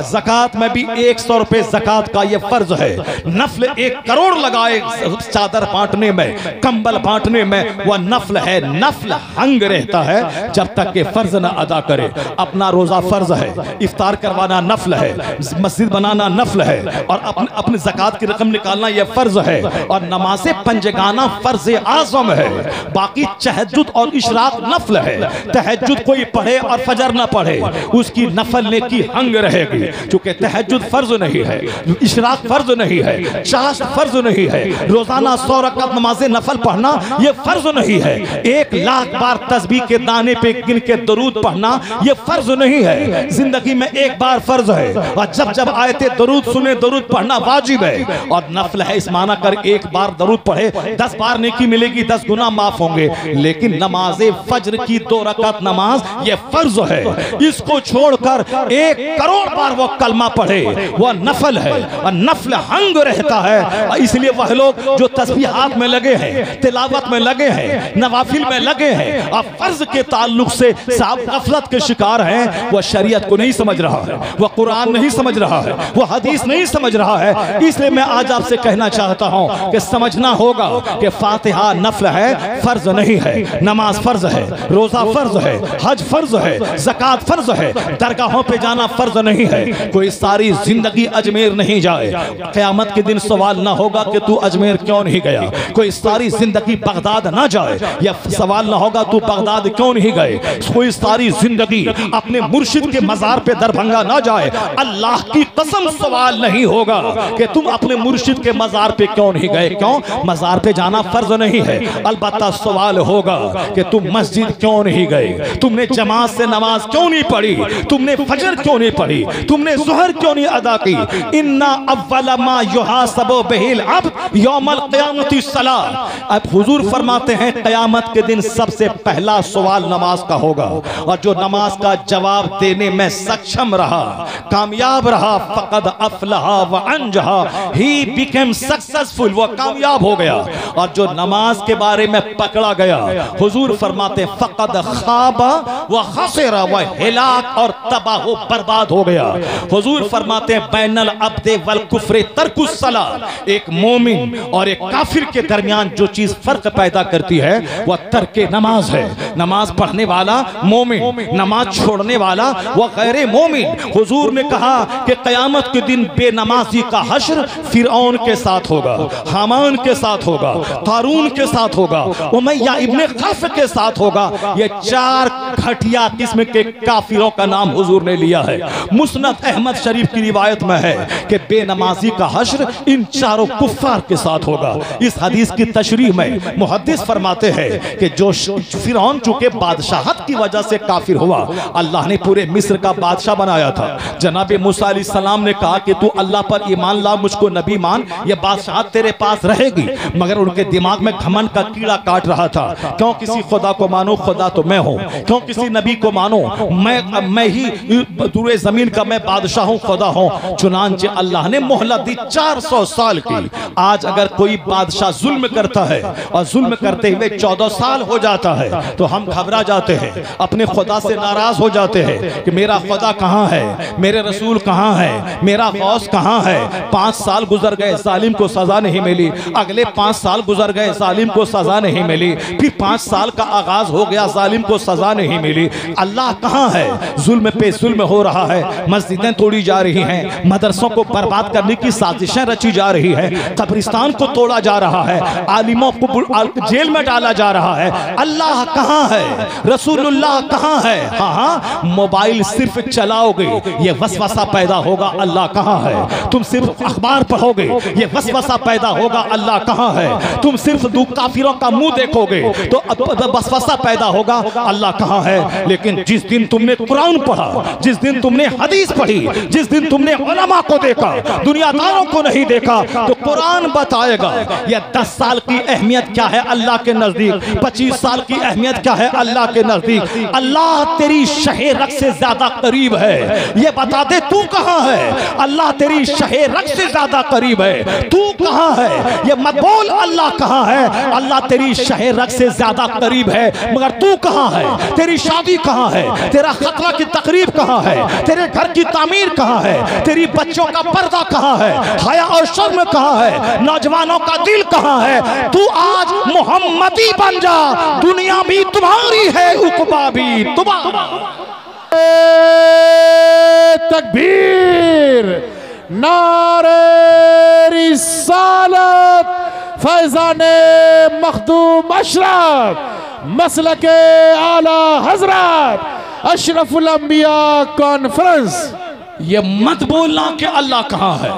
ज़कात में भी 100 रुपए ज़कात का ये फर्ज है। नफल 1 करोड़ लगाए चादर बांटने में, कंबल बांटने में, वह नफल है। नफल हंग रहता है जब तक के फर्ज न अदा करे। अपना रोजा फर्ज है, इफ्तार करवाना नफल है, मस्जिद बनाना नफल है और अपने ज़कात की रकम निकालना यह फर्ज है और नमाज पंजगाना फर्ज आज़म है। बाकी तहज्जुद और इशराक नफल है। तहज्जुद कोई पढ़े और फजर ना पढ़े उसकी नफल नेकी हंग रहेगी, क्योंकि तहज्जुद फर्ज नहीं है, इशराक फर्ज नहीं है, चाश फर्ज नहीं है, रोजाना 100 रकात नमाज़े नफल पढ़ना यह फर्ज नहीं है, 1 लाख बार तस्बीह के दाने पे गिन के दरूद पढ़ना यह फर्ज नहीं है। जिंदगी में 1 बार फर्ज है और जब जब आयते दरूद सुने दरूद पढ़ना वाजिब है। और नफल है इस माना कर 1 बार दरूद पढ़े 10 बार नेकी मिलेगी, 10 गुना माफ होंगे। लेकिन नमाज़े फज्र की 2 रकात नमाज ये फर्ज है। इसको छोड़कर 1 करोड़ बार वो कलमा पढ़े वह नफल है और नफल हंग रहता है। इसलिए वह लोग जो तस्बीहात में लगे हैं, तिलावत में लगे हैं, नवाफिल में लगे हैं और फर्ज के ताल्लुक से साहब गफलत के शिकार हैं, वह शरीयत को नहीं समझ रहा है, वह कुरान नहीं समझ रहा है, वह हदीस नहीं समझ रहा है। इसलिए मैं आज आज आपसे कहना चाहता हूं कि समझना होगा कि फातिहा नफल है, फर्ज नहीं है। नमाज फर्ज है, रोजा फर्ज है, हज फर्ज है, ज़कात फर्ज है, दरगाहों पे जाना फर्ज नहीं है। कोई सारी जिंदगी अजमेर नहीं जाए, क़यामत के दिन सवाल ना होगा कि तू अजमेर क्यों नहीं गया। कोई सारी जिंदगी बगदाद ना जाए, या सवाल ना होगा तू बगदाद क्यों नहीं गए। कोई सारी जिंदगी अपने मुर्शिद के मजार पे दरभंगा ना जाए, अल्लाह की कसम सवाल नहीं होगा कि तुम अपने मुर्शिद के मजार पे क्यों नहीं गए। क्यों? मजार पे जाना फर्ज नहीं है। अलबत्ता सवाल होगा कि तुम मस्जिद क्यों नहीं गए, तुमने जमात से नमाज क्यों नहीं पढ़ी, तुमने फजर क्यों नहीं पढ़ी, तुमने ज़ुहर क्यों नहीं अदा की। इन्ना अव्वल मा युहासबु बिहिल अब्द यौमल क़यामति सलाह। अब हुजूर फरमाते हैं क़यामत के दिन सबसे पहला सवाल नमाज का होगा, और जो नमाज का जवाब देने में सक्षम रहा, कामयाब रहा, फ़क़द अफ़लहा व अंजहा, ही बिकेम सक्सेसफुल, वो कामयाब हो गया। और जो नमाज के बारे में पकड़ा गया, हुजूर फरमाते फ़क़द ख़ाबा व ख़सिरा, व हिलाक और तबाह बर्बाद हो गया। हुजूर फरमाते हैं बैनल अब्दे वल कुफ्रे तर्कुस सलाह। एक मोमिन और एक काफिर के दरमियान जो चीज फर्क पैदा करती है वह तर्के नमाज है। नमाज पढ़ने वाला मोमिन, नमाज छोड़ने वाला वह गैर मोमिन। हुजूर ने कहा कि क़यामत के दिन बेनमाजी का हश्र फिरऔन के साथ होगा, हामान के साथ होगा, तारून के साथ होगा, उमय्या इब्ने खल्फ के साथ होगा। ये चार घटिया किस्म के काफिरों का नाम हुजूर ने लिया है। मुस्नद अहमद शरीफ की रिवायत में है कि बेनमाजी का हश्र इन चारों कुफ्फार के साथ होगा। इस हदीस की तशरीह में मुहद्दिस फरमाते हैं कि जो फिरौन चूंकि बादशाहत की वजह से काफिर हुआ, अल्लाह ने पूरे मिस्र का बादशाह बनाया था। जनाब मूसा अलैहिस्सलाम ने कहा कि तू अल्लाह पर ईमान ला, मुझको नबी मान, ये बादशाहत तेरे पास रहेगी। मगर उनके दिमाग में घमंड का कीड़ा काट रहा था। क्यों किसी खुदा को मानो, खुदा तो मैं हूँ। क्यों किसी नबी को मानो, मैं ही पूरे जमीन का मैं बादशाह हूँ, खुदा हूँ। चुनांचे अल्लाह ने मोहलत दी 400 साल की। आज अगर कोई बादशाह जुल्म करता है और जुल्म करते हुए 14 साल हो जाता है तो हम घबरा जाते हैं, अपने खुदा से नाराज हो जाते हैं कि मेरा खुदा कहाँ है, मेरे रसूल कहाँ है, मेरा गौस कहाँ है। 5 साल गुजर गए, जालिम को सजा नहीं मिली। अगले 5 साल गुजर गए, जालिम को सजा नहीं मिली। फिर 5 साल का आगाज हो गया, जालिम को सजा नहीं मिली। अल्लाह कहाँ है? जुल्म पे जुल्म हो रहा है, मस्जिदें तोड़ी जा रही हैं, मदरसों को बर्बाद करने की साजिशें रची जा रही है, कब्रिस्तान को तोड़ा जा रहा है, आलिमों को जेल में डाला जा रहा है। अल्लाह कहाँ है? रसूलुल्लाह कहाँ है? हाँ, मोबाइल सिर्फ चलाओगे ये वसवसा पैदा होगा, अल्लाह कहाँ है। तुम सिर्फ अखबार पढ़ोगे ये वसवसा पैदा होगा, अल्लाह कहाँ है। तुम सिर्फ दो काफिरों का मुंह देखोगे तो वसवसा पैदा होगा, अल्लाह कहाँ है। लेकिन जिस दिन तुमने कुरान पढ़ा, जिस दिन तुमने हदीस पढ़ी, जिस दिन तुमने उलमा को देखा, दुनियादारों को नहीं देखा, तो कुरान बताएगा ये 10 साल की अहमियत क्या है अल्लाह के नजदीक, 25 साल की अहमियत क्या है अल्लाह के नजदीक। अल्लाह तेरी शहे रग से ज्यादा करीब है, ये बता दे तू कहाँ है। अल्लाह तेरी शहे रग से ज्यादा करीब है, तू कहाँ है। ये मत बोल अल्लाह कहाँ है, अल्लाह तेरी शहे रग से ज्यादा करीब है, मगर तू कहाँ है। तेरी शादी कहाँ है, तेरा खतरा की तकरीब कहाँ है, तेरे घर की तामीर कहाँ है, तेरी बच्चों का पर्दा कहाँ है, हया और शर्म कहाँ है, नौजवानों का दिल कहाँ है। तू आज मोहम्मदी बन जा, दुनिया भी तुम्हारी है, उक़बा भी तुम्हारा। तकबीर, नारे रिसालत, फैज़ाने मखदूम अशरफ, मसलके आला हजरत, अशरफुल अंबिया कॉन्फ्रेंस। ये मत बोलना कि अल्लाह कहाँ है।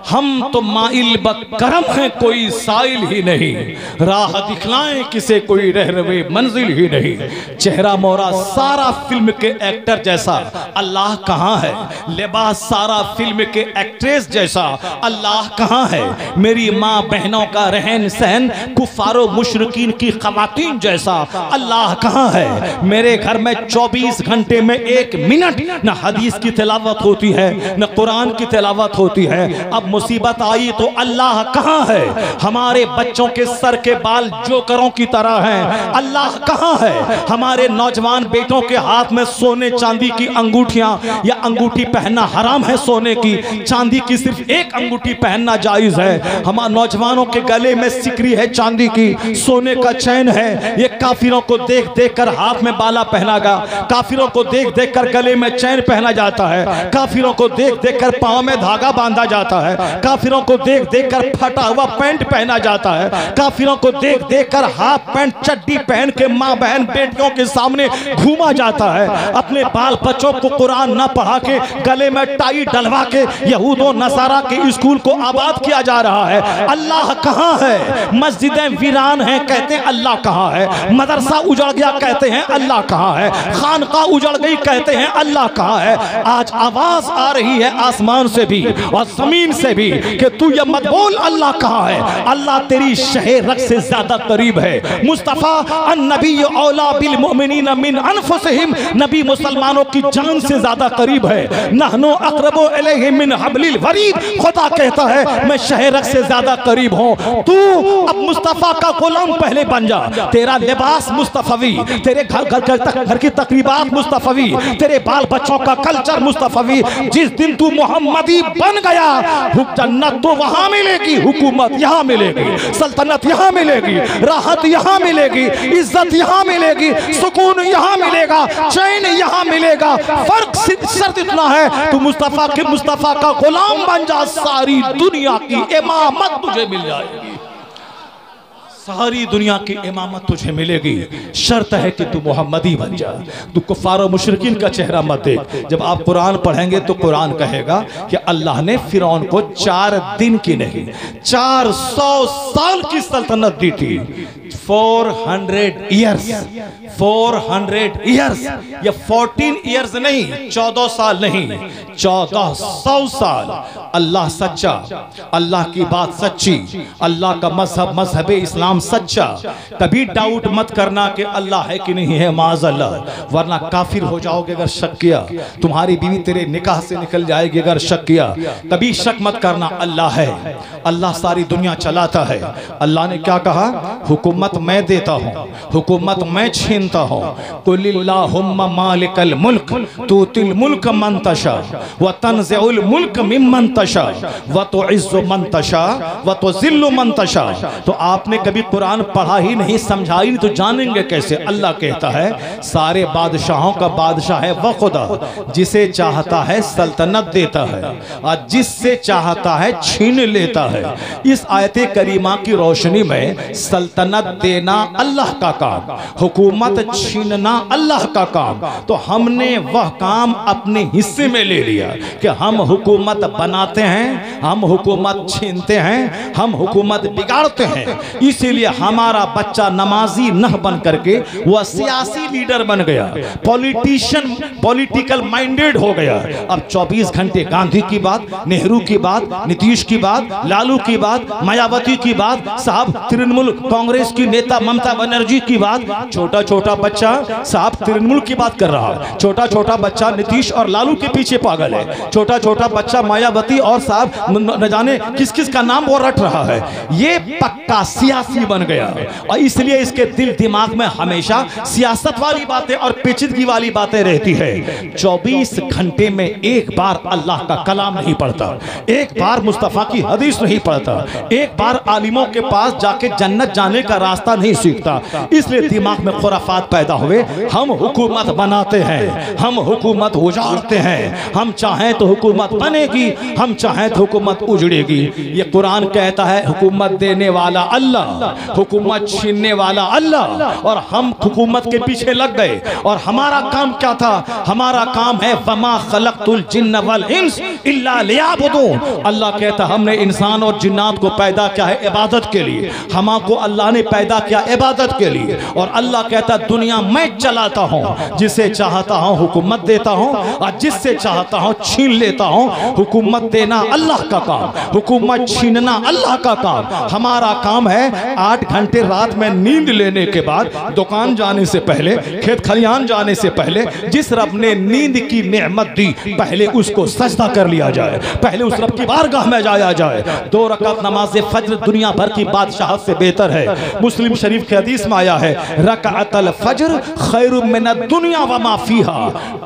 हम तो माइल बकरम हैं, कोई साइल ही नहीं, राह दिखलाएं किसे कोई रहरवे मंजिल ही नहीं। चेहरा मोरा सारा फिल्म के एक्टर जैसा, अल्लाह कहाँ है। लिबास सारा फिल्म के एक्ट्रेस जैसा, अल्लाह कहाँ है। मेरी माँ बहनों का रहन सहन कुफारो मुशरिकीन की खवातीन जैसा, अल्लाह कहाँ है। मेरे घर में 24 घंटे में 1 मिनट न हदीस की तिलावत होती है न कुरान की तिलावत होती है। अब मुसीबत आई तो अल्लाह कहाँ है? हमारे बच्चों के सर के बाल जोकरों की तरह हैं, अल्लाह कहाँ है? हमारे नौजवान बेटों के हाथ में सोने चांदी की अंगूठियां या अंगूठी पहनना हराम है सोने की, चांदी की सिर्फ एक अंगूठी पहनना जायज है। हमारे नौजवानों के गले में सिकरी है चांदी की, सोने का चैन है। ये काफिरों को देख देख कर हाथ में बाला पहना गया, काफिरों को देख देख कर गले में चैन पहना जाता है, काफिरों को देख देख कर पांव में धागा बांधा जाता है, काफिरों को देख देख कर फटा हुआ पैंट पहना जाता है, काफिरों को देख देख कर हाफ पैंट चड्डी पहन के माँ बहन बेटियों के सामने घूमा जाता है। अपने बाल बच्चों को कुरान न पढ़ा के गले में टाई डलवा के यहूदों नसारा के स्कूल को आबाद किया जा रहा है। अल्लाह कहाँ है? मस्जिदें वीरान हैं, कहते हैं अल्लाह कहाँ है? मदरसा उजड़ गया, कहते हैं अल्लाह कहाँ है? खानका उजड़ गई, कहते हैं अल्लाह कहाँ है? आज आवाज आ रही है आसमान से भी और जमीन से भी कि तू ये मत बोल अल्लाह कहाँ है। अल्लाह तेरी शहर रख से ज्यादा करीब है। मुस्तफा अन्नबी औला बिल मुमिनीन मिन अनफुसिहिम, नबी मुसलमानों की जान से ज्यादा करीब है। नहनु अक़रबु इलैहि मिन हब्लिल वरीद, खुदा कहता है मैं शहर रख से ज्यादा करीब हूँ। तू अब मुस्तफा का गुलाम पहले बन जा। तेरा लिबास मुस्तफवी, तेरे घर की तकरीबात मुस्तफवी, तेरे बाल बच्चों का कल्चर मुस्तफवी। जिस दिन तू मोहम्मदी बन गया, जन्नत तो वहां मिलेगी, हुकूमत यहाँ मिलेगी, सल्तनत यहाँ मिलेगी, राहत यहाँ मिलेगी, इज्जत यहाँ मिलेगी, सुकून यहाँ मिलेगा, चैन यहाँ मिलेगा। फर्क सिर्फ इतना है, तू मुस्तफा का गुलाम बन जा, सारी दुनिया की इमामत तुझे मिल जाएगी, सारी दुनिया की इमामत तुझे मिलेगी। शर्त है कि तू मोहम्मदी बन जा। तू कुफार और मुशरिकीन का चेहरा मत देख। जब आप कुरान पढ़ेंगे तो कुरान कहेगा कि अल्लाह ने फिरौन को 4 दिन की नहीं 400 साल की सल्तनत दी थी। 400 ईयर्स, 400 ईयर्स, ये 14 ईयर्स नहीं, 14 साल नहीं, 1400 साल। अल्लाह सच्चा, अल्लाह की बात सच्ची, अल्लाह का मजहब इस्लाम सच्चा। कभी डाउट मत करना कि अल्लाह है कि नहीं है, माज़अल्लाह, वरना काफिर हो जाओगे अगर शक किया। तुम्हारी बीवी तेरे निकाह से निकल जाएगी अगर शक किया। कभी शक मत करना, अल्लाह है, अल्लाह सारी दुनिया चलाता है। अल्लाह ने क्या कहा? हुकूमत मैं देता हूँ, हुकूमत मैं छीनता हूँ। कुलिल्लाहुम्मा मालिकल मुल्क तुतिल मुल्क मन तशा व तंज़िउल मुल्क मिम्मन तशा व तुइज़्ज़ु मन तशा व तुज़िल्लु मन तशा। तो आपने कभी कुरान पढ़ा ही नहीं, समझा ही नहीं, तो जानेंगे कैसे? अल्लाह कहता है सारे बादशाहों का बादशाह है वह खुदा, जिसे चाहता है सल्तनत देता है और जिससे चाहता है छीन लेता है। इस आयत करीमा की रोशनी में सल्तनत देना अल्लाह का काम, हुकूमत छीनना अल्लाह का काम। तो हमने वह काम अपने हिस्से में ले लिया कि हम हुकूमत बनाते हैं, हम हुकूमत छीनते हैं, हम हुकूमत बिगाड़ते हैं। इसीलिए हमारा बच्चा नमाजी न बन करके वह सियासी लीडर बन गया, पॉलिटिशियन, पॉलिटिकल माइंडेड हो गया। अब 24 घंटे गांधी की बात, नेहरू की बात, नीतीश की बात, लालू की बात, मायावती की बात, साहब तृणमूल कांग्रेस की नेता ममता बनर्जी की बात। छोटा छोटा बच्चा साहब तृणमूल की बात कर रहा है, छोटा छोटा बच्चा नीतीश और लालू के पीछे पागल है, छोटा छोटा बच्चा मायावती और साहब न जाने किस किस का नाम वो रट रहा है। ये पक्का सियासी बन गया और इसलिए इसके दिल दिमाग में हमेशा सियासत वाली बातें और पेचीदगी वाली बातें रहती है। 24 घंटे में एक बार अल्लाह का कलाम नहीं पढ़ता, एक बार मुस्तफा की हदीस नहीं पढ़ता, एक बार आलिमों के पास जाके जन्नत जाने का रास्ता नहीं सीखता। इसलिए दिमाग में खुराफात पैदा हुए। हम हुकूमत बनाते हैं, हम हुकूमत उजाड़ते हैं, हम चाहें तो हुकूमत बनेगी, हम चाहें तो हुकूमत उजड़ेगी। ये कुरान कहता है हुकूमत देने वाला अल्लाह, हुकूमत छीनने वाला अल्लाह, और हम हुकूमत के पीछे लग गए। और हमारा काम क्या था? हमारा काम है वमा खलक़तुल जिन्न वल इंस इल्ला लियअबुदून। अल्लाह कहता हमने इंसान और जिन्नात को पैदा किया है इबादत के लिए। हमको अल्लाह ने पैदा किया इबादत के लिए, और अल्लाह कहता दुनिया मैं चलाता हूँ, जिसे चाहता हूँ हुकूमत देता हूँ और जिससे चाहता हूँ छीन लेता हूँ। हुकूमत देना अल्लाह का काम, हुकूमत छीनना अल्लाह का काम। हमारा काम है 8 घंटे रात में नींद लेने के बाद, दुकान जाने से पहले, खेत खलियान जाने से पहले, जिस रब ने नींद की नेमत दी पहले उसको सजदा कर लिया जाए, पहले उस रब की बारगाह में जाया जाए। 2 रकात नमाज फज्र दुनिया भर की बादशाहत से बेहतर है। मुस्लिम शरीफ के हदीस में आया है रकाअतल फज्र खैरुम मिनद दुनिया व मा फीहा।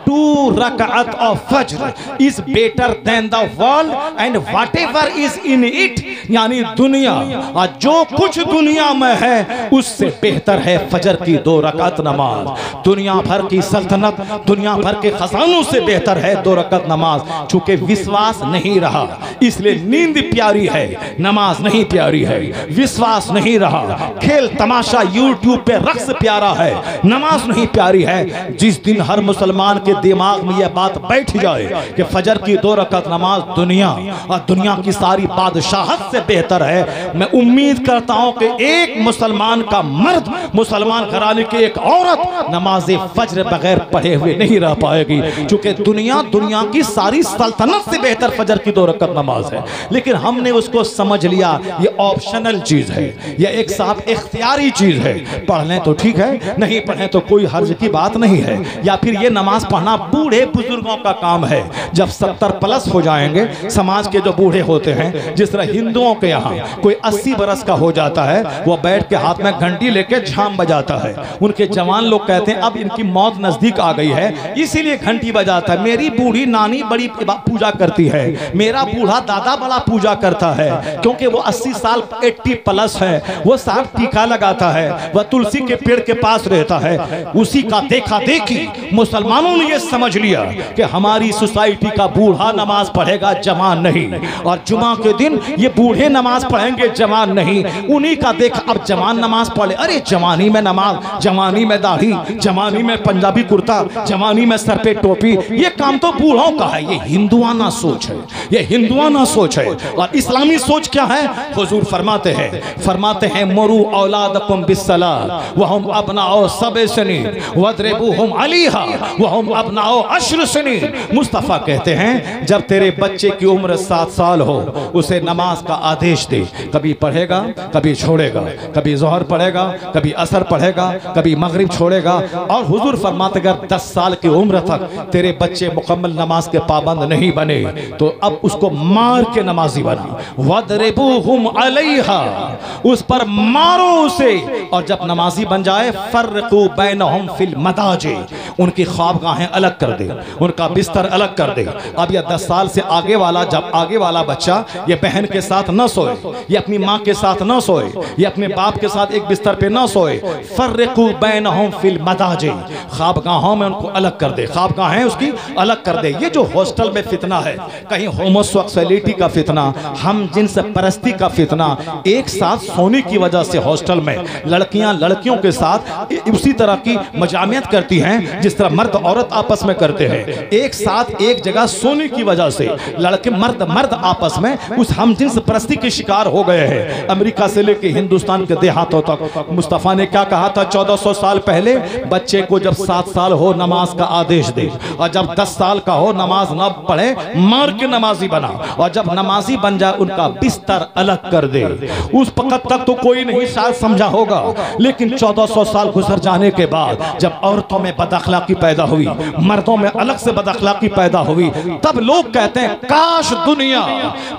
2 रकात of Fajr is better than the world and whatever is in it, यानी दुनिया और जो कुछ दुनिया में है उससे बेहतर है फजर की 2 रकात नमाज। दुनिया भर की सल्तनत, दुनिया भर के खजानों से बेहतर है 2 रकात नमाज। चूंकि विश्वास नहीं रहा इसलिए नींद प्यारी है, नमाज नहीं प्यारी है। विश्वास नहीं रहा, खेल तमाशा यूट्यूब पे रक्स प्यारा है, नमाज नहीं प्यारी है। जिस दिन हर मुसलमान के दिमाग में यह बात बैठ जाए कि फजर की 2 रकात नमाज दुनिया और दुनिया की सारी बादशाहत से बेहतर है, मैं उम्मीद करता हूं कि एक मुसलमान का मर्द, मुसलमान घराने की एक औरत नमाज फजर बगैर पढ़े हुए नहीं रह पाएगी। क्योंकि दुनिया की सारी सल्तनत से बेहतर फजर की 2 रकात नमाज है। लेकिन हमने उसको समझ लिया ये ऑप्शनल चीज है, ये एक साथ इख्तियारी चीज है। पढ़ लें तो ठीक है, नहीं पढ़ें तो कोई हर्ज की बात नहीं है। या फिर ये नमाज पढ़ना बूढ़े बुजुर्गों का काम है। जब 70 प्लस हो जाएंगे, समाज के जो बूढ़े होते हैं, जिस तरह हिंदुओं के यहाँ कोई 80 बरस का हो जाता है, वो बैठ के हाथ में घंटी लेके झाम बजाता है। उनके जवान लोग कहते हैं अब इनकी मौत नजदीक आ गई है इसीलिए घंटी बजाता है। मेरी बूढ़ी नानी बड़ी पूजा करती है, मेरा बूढ़ा दादा बड़ा पूजा करता है, क्योंकि वो 80 साल 80 प्लस है। वो साहब टीका लगाता है, वह तुलसी के पेड़ के पास रहता है। उसी का देखा देखी मुसलमानों ने ये समझ लिया कि हमारी सोसाइटी का बूढ़ा नमाज पढ़ेगा, जवान नहीं। और जुमा के दिन ये बूढ़े नमाज पढ़ेंगे, जवान नहीं। उन्हीं का देखा अब जवान नमाज पढ़े, अरे जवानी में नमाज, जवानी में दाढ़ी, जवानी में पंजाबी कुर्ता, जवानी में सर पे टोपी, ये काम तो बूढ़ों का है। ये हिंदुआना सोच है, ये हिंदुआना सोच है। और इस्लामी सोच क्या है? हुजूर फरमाते हैं मरू औलादकुम बिस्सलात व हम अबनाओ सबे सनीन वदरिबूहुम अलैहा व हम अबनाओ अश्र सनीन। मुस्तफ़ा कहते हैं जब तेरे बच्चे की उम्र 7 साल हो उसे नमाज का आदेश दे। कभी पढ़ेगा, कभी छोड़ेगा, कभी ज़ोहर पढ़ेगा, कभी असर पढ़ेगा, कभी मगरिब छोड़ेगा। और हुजूर फरमाते अगर 10 साल की उम्र तक तेरे बच्चे मुकम्मल नमाज के पाबंद नहीं बने तो अब उसको मार के नमाजी बना। वदरिबूहुम अलैहा, उस पर मारो उसे। और जब नमाजी बन जाए फर्रकू बैनहुम फिल मदाजी, उनकी ख्वाबगाहें अलग कर दे, उनका बिस्तर अलग कर दे। अब यह 10 साल से आगे वाला, जब आगे वाला बच्चा ये बहन के साथ न सोए, ये अपनी माँ के साथ न सोए, ये अपने बाप के साथ एक बिस्तर पे न सोए। फर्रकू बैनहुम फिल मदाजी, ख्वाबगाहों में उनको अलग कर दे, ख्वाबगाहें उसकी अलग कर दे। ये जो हॉस्टल में फितना है, कहीं होमोसेक्सुअलिटी का फितना, हम जिन्स परस्ती का फितना, एक साथ सोने की वजह से हॉस्टल में लड़कियां लड़कियों के साथ उसी तरह की मजामियत करती हैं जिस तरह मर्द औरत आपस में करते हैं। एक साथ एक जगह सोने की वजह से लड़के मर्द आपस में उस हम जिन्स परस्ती के शिकार हो गए हैं। अमेरिका से लेकर हिंदुस्तान के देहातों तक मुस्तफ़ा ने क्या कहा था 1400 साल पहले, बच्चे को जब 7 साल हो नमाज का आदेश दे, और जब 10 साल का हो नमाज न पढ़े मार के नमाजी बना, और जब नमाजी बन जाए उनका बिस्तर अलग कर दे। उस वक्त तक तो कोई नहीं शायद समझा होगा, लेकिन 1400 साल गुजर जाने के बाद जब औरतों में बदअखलाकी पैदा हुई, मर्दों में अलग से बदअखलाकी पैदा हुई, तब लोग कहते हैं काश दुनिया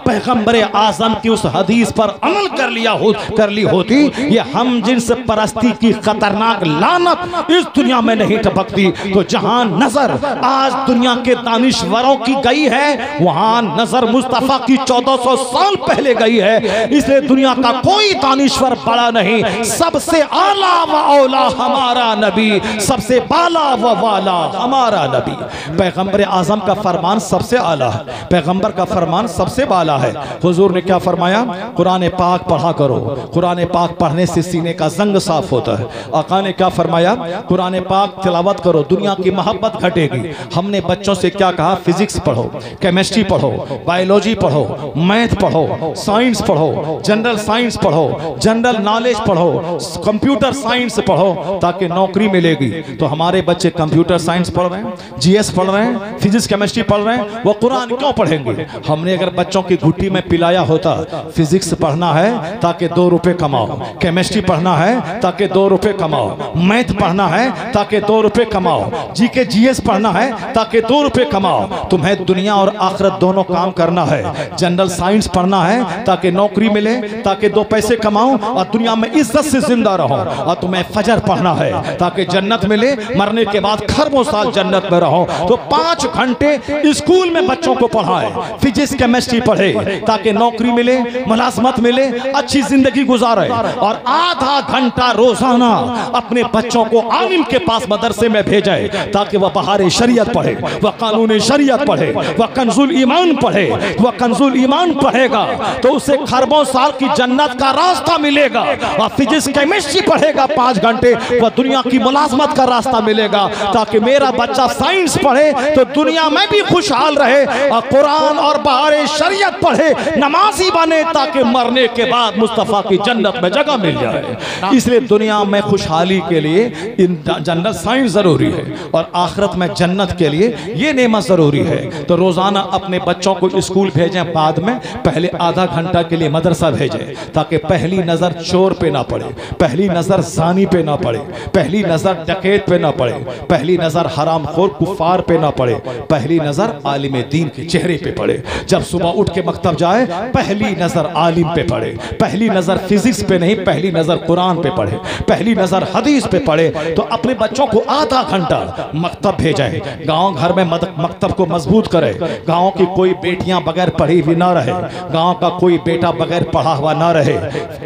पैगंबर आजम की उस हदीस पर अमल कर ली होती, ये हम जिन्स परस्ती की खतरनाक लानत इस दुनिया में नहीं टपकती। तो जहां नजर आज दुनिया के दानिश्वरों की गई है, वहां नजर मुस्तफा की 1400 साल पहले गई है। इसलिए दुनिया का कोई दानिश्वर बड़ा नहीं, सबसे आला व औला हमारा नबी, सबसे बाला व वाला हमारा नबी। पैगंबर आजम का फरमान सबसे आला है, पैगंबर का फरमान सबसे बाला है। हुजूर ने क्या फरमाया? कुरान पाक पढ़ा करो, कुरान पाक पढ़ने से सीने का जंग साफ होता है। आका ने क्या फरमाया? कुरान पाक तिलावत करो, दुनिया की मोहब्बत घटेगी। हमने बच्चों से क्या कहा? फिजिक्स पढ़ो, केमिस्ट्री पढ़ो, बायोलॉजी पढ़ो, मैथ पढ़ो, साइंस पढ़ो, जनरल साइंस पढ़ो, जनरल नॉलेज पढ़ो, कंप्यूटर साइंस पढ़ो ताकि नौकरी मिलेगी। तो हमारे बच्चे कंप्यूटर साइंस पढ़ रहे हैं, जीएस पढ़ रहे हैं, फिजिक्स केमिस्ट्री पढ़ रहे हैं, वो कुरान क्यों पढ़ेंगे? हमने अगर बच्चों की घुट्टी में पिलाया होता फिजिक्स पढ़ना है ताकि 2 रुपए कमाओ, केमिस्ट्री पढ़ना है ताकि 2 रुपए कमाओ, मैथ पढ़ना है ताकि 2 रुपए कमाओ, जीके जीएस पढ़ना है ताकि 2 रुपए कमाओ। तुम्हें दुनिया और आखिरत दोनों काम करना है। जनरल साइंस पढ़ना है ताकि नौकरी मिले, ताकि 2 पैसे कमाओ और दुनिया में इज्जत से जिंदा रहो। और तुम्हें फजर पढ़ना है ताकि जन्नत मिले, मरने के बाद खरबों साल जन्नत में रहो। तो 5 घंटे स्कूल में बच्चों को पढ़ाए, फिजिक्स केमिस्ट्री पढ़े ताकि नौकरी मिले, मुलाजमत मिले, अच्छी जिंदगी गुजारे। और आधा घंटा रोजाना अपने बच्चों को आलिम के पास मदरसे में भेजे ताकि वह बहार शरीयत पढ़े, वह कानून शरीयत पढ़े, वह कंजुल ईमान पढ़े। वह कंजुल ईमान पढ़ेगा तो उसे खरबों साल की जन्नत का रास्ता मिलेगा। और फिजिक्स केमिस्ट्री पढ़ेगा 5 घंटे, वह दुनिया की मुलाजमत का रास्ता मिलेगा। ताकि मेरा बच्चा साइंस पढ़े तो दुनिया में भी खुशहाल रहे, और कुरान और बहार शरीयत पढ़े, नमाजी बने ताकि मरने के बाद मुस्तफा की जन्नत में जगह मिल जाए। इसलिए दुनिया में खुशहाली के लिए इन जन्नत साइंस जरूरी है और आखिरत में जन्नत के लिए ये नेमत जरूरी है। तो रोजाना अपने बच्चों को स्कूल भेजें, बाद में पहले आधा घंटा के लिए मदरसा भेजें ताकि पहली नजर चोर पे ना पड़े, पहली नजर जानी पे ना पड़े, पहली नजर डकैत पे ना पड़े, पहली नजर हरामखोर कुफार पे ना पड़े, पहली नजर आलिम दीन के चेहरे पे पड़े। जब सुबह उठ के मकतब जाए पहली नजर आलिम पे पड़े, पहली नजर फिजिक्स पे नहीं, पहली नजर कुरान पे पड़े, पहली नजर हदीस पे पड़े। तो अपने बच्चों को आधा घंटा मकतब भेजें, गांव घर में मकतब को मजबूत करें। गांव की कोई बेटियां बगैर पढ़ी हुई ना रहे, गांव का कोई बेटा बगैर पढ़ा हुआ ना रहे।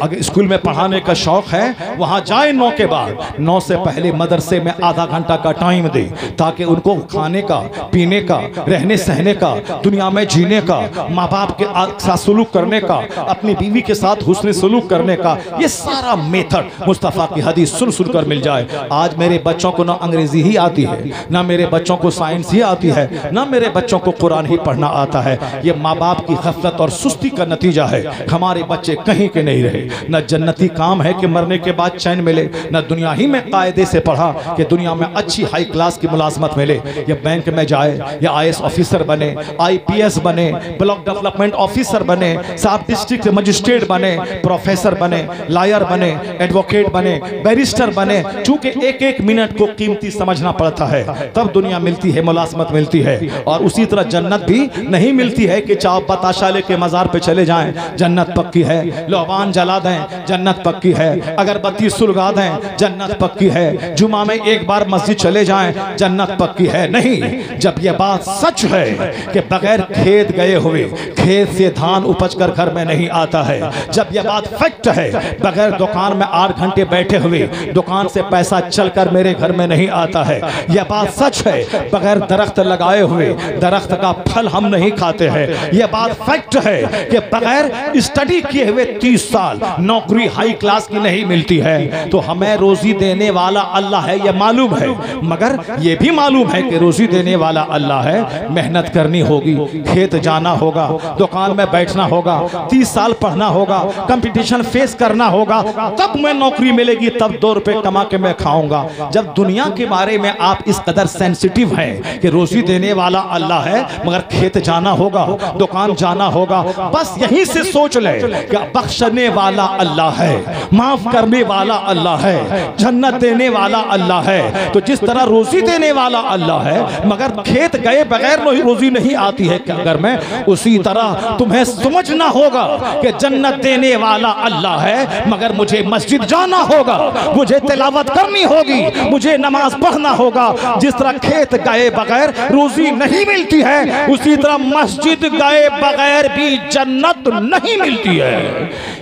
अगर स्कूल में पढ़ाने का शौक है वहां जाए 9 के बाद, 9 से पहले मदरसे में आधा घंटा का टाइम दे ताकि उनको खाने का, पीने का, रहने सहने का, दुनिया में जीने का, माँ बाप के साथ सलूक करने का, अपनी बीवी के साथ हुस्न सलूक करने का, ये सारा मेथड मुस्तफा की हदीस सुन सुन कर मिल जाए। आज मेरे बच्चों को ना अंग्रेजी ही आती है, ना मेरे बच्चों को साइंस ही आती है, ना मेरे बच्चों को कुरान ही पढ़ना आता है। ये माँ बाप की गफलत और सुस्ती का नतीजा है। हमारे बच्चे कहीं के नहीं रहे। न जन्नती काम है कि मरने के बाद चैन मिले, न दुनिया ही में कायदे से पढ़ा कि दुनिया में अच्छी हाई क्लास की मुलाजमत मिले। या बैंक में जाए, या IAS ऑफिसर बने, IPS बने, ब्लॉक डेवलपमेंट ऑफिसर बने, सब डिस्ट्रिक्ट मजिस्ट्रेट बने, प्रोफेसर बने, लॉयर बने, एडवोकेट बने, बैरिस्टर बने। चूंकि एक एक मिनट को कीमती समझना पड़ता है, तब दुनिया मिलती है, मुलाजमत मिलती है। और उसी तरह जन्नत भी नहीं मिलती है कि चाप बताशा लेके मजार पे चले जाएं, जन्नत पक्की है। लोबान जला दें, जन्नत पक्की है। अगरबत्ती सुलगा दें, जन्नत पक्की है। जुमा में एक बार मस्जिद चले जाएं, जन्नत पक्की है। नहीं, जब यह बात सच है कि बगैर खेत गए हुए खेत से धान उपज कर घर में नहीं आता है, जब यह बात फैक्ट है बगैर दुकान में 8 घंटे बैठे हुए दुकान से पैसा चलकर मेरे घर में नहीं आता है, यह बात सच है बगैर दरख्त लगाए हुए दरख्त का फल हम नहीं खाते हैं, यह बात फैक्ट है कि बगैर स्टडी किए हुए 30 साल नौकरी हाई क्लास की नहीं मिलती है। तो हमें रोजी देने वाला अल्लाह है, यह मालूम है, मगर यह भी मालूम है कि रोजी देने वाला अल्लाह है। मेहनत करनी होगी, खेत जाना होगा, दुकान में बैठना होगा, 30 साल पढ़ना होगा, कंपटीशन फेस करना होगा, तब मैं नौकरी मिलेगी, तब 2 रुपए कमा के मैं खाऊंगा। जब दुनिया के बारे में आप इस कदर सेंसिटिव हैं कि रोजी देने वाला अल्लाह है मगर खेत जाना होगा, दुकान जाना होगा, बस यहीं से सोच ले कि बख्शने वाला अल्लाह है, माफ करने वाला अल्लाह है, जन्नत देने वाला अल्लाह है। तो जिस तरह रोजी देने वाला अल्लाह है मगर खेत गए बगैर रोजी नहीं आती है घर में, उसी तरह तुम्हें समझना होगा कि जन्नत देने वाला अल्लाह है मगर मुझे मस्जिद जाना होगा, मुझे तिलावत करनी होगी, मुझे नमाज पढ़ना होगा। जिस तरह खेत गए बगैर रोजी नहीं मिलती है, उसी तरह मस्जिद गए बगैर भी जन्नत नहीं मिलती है।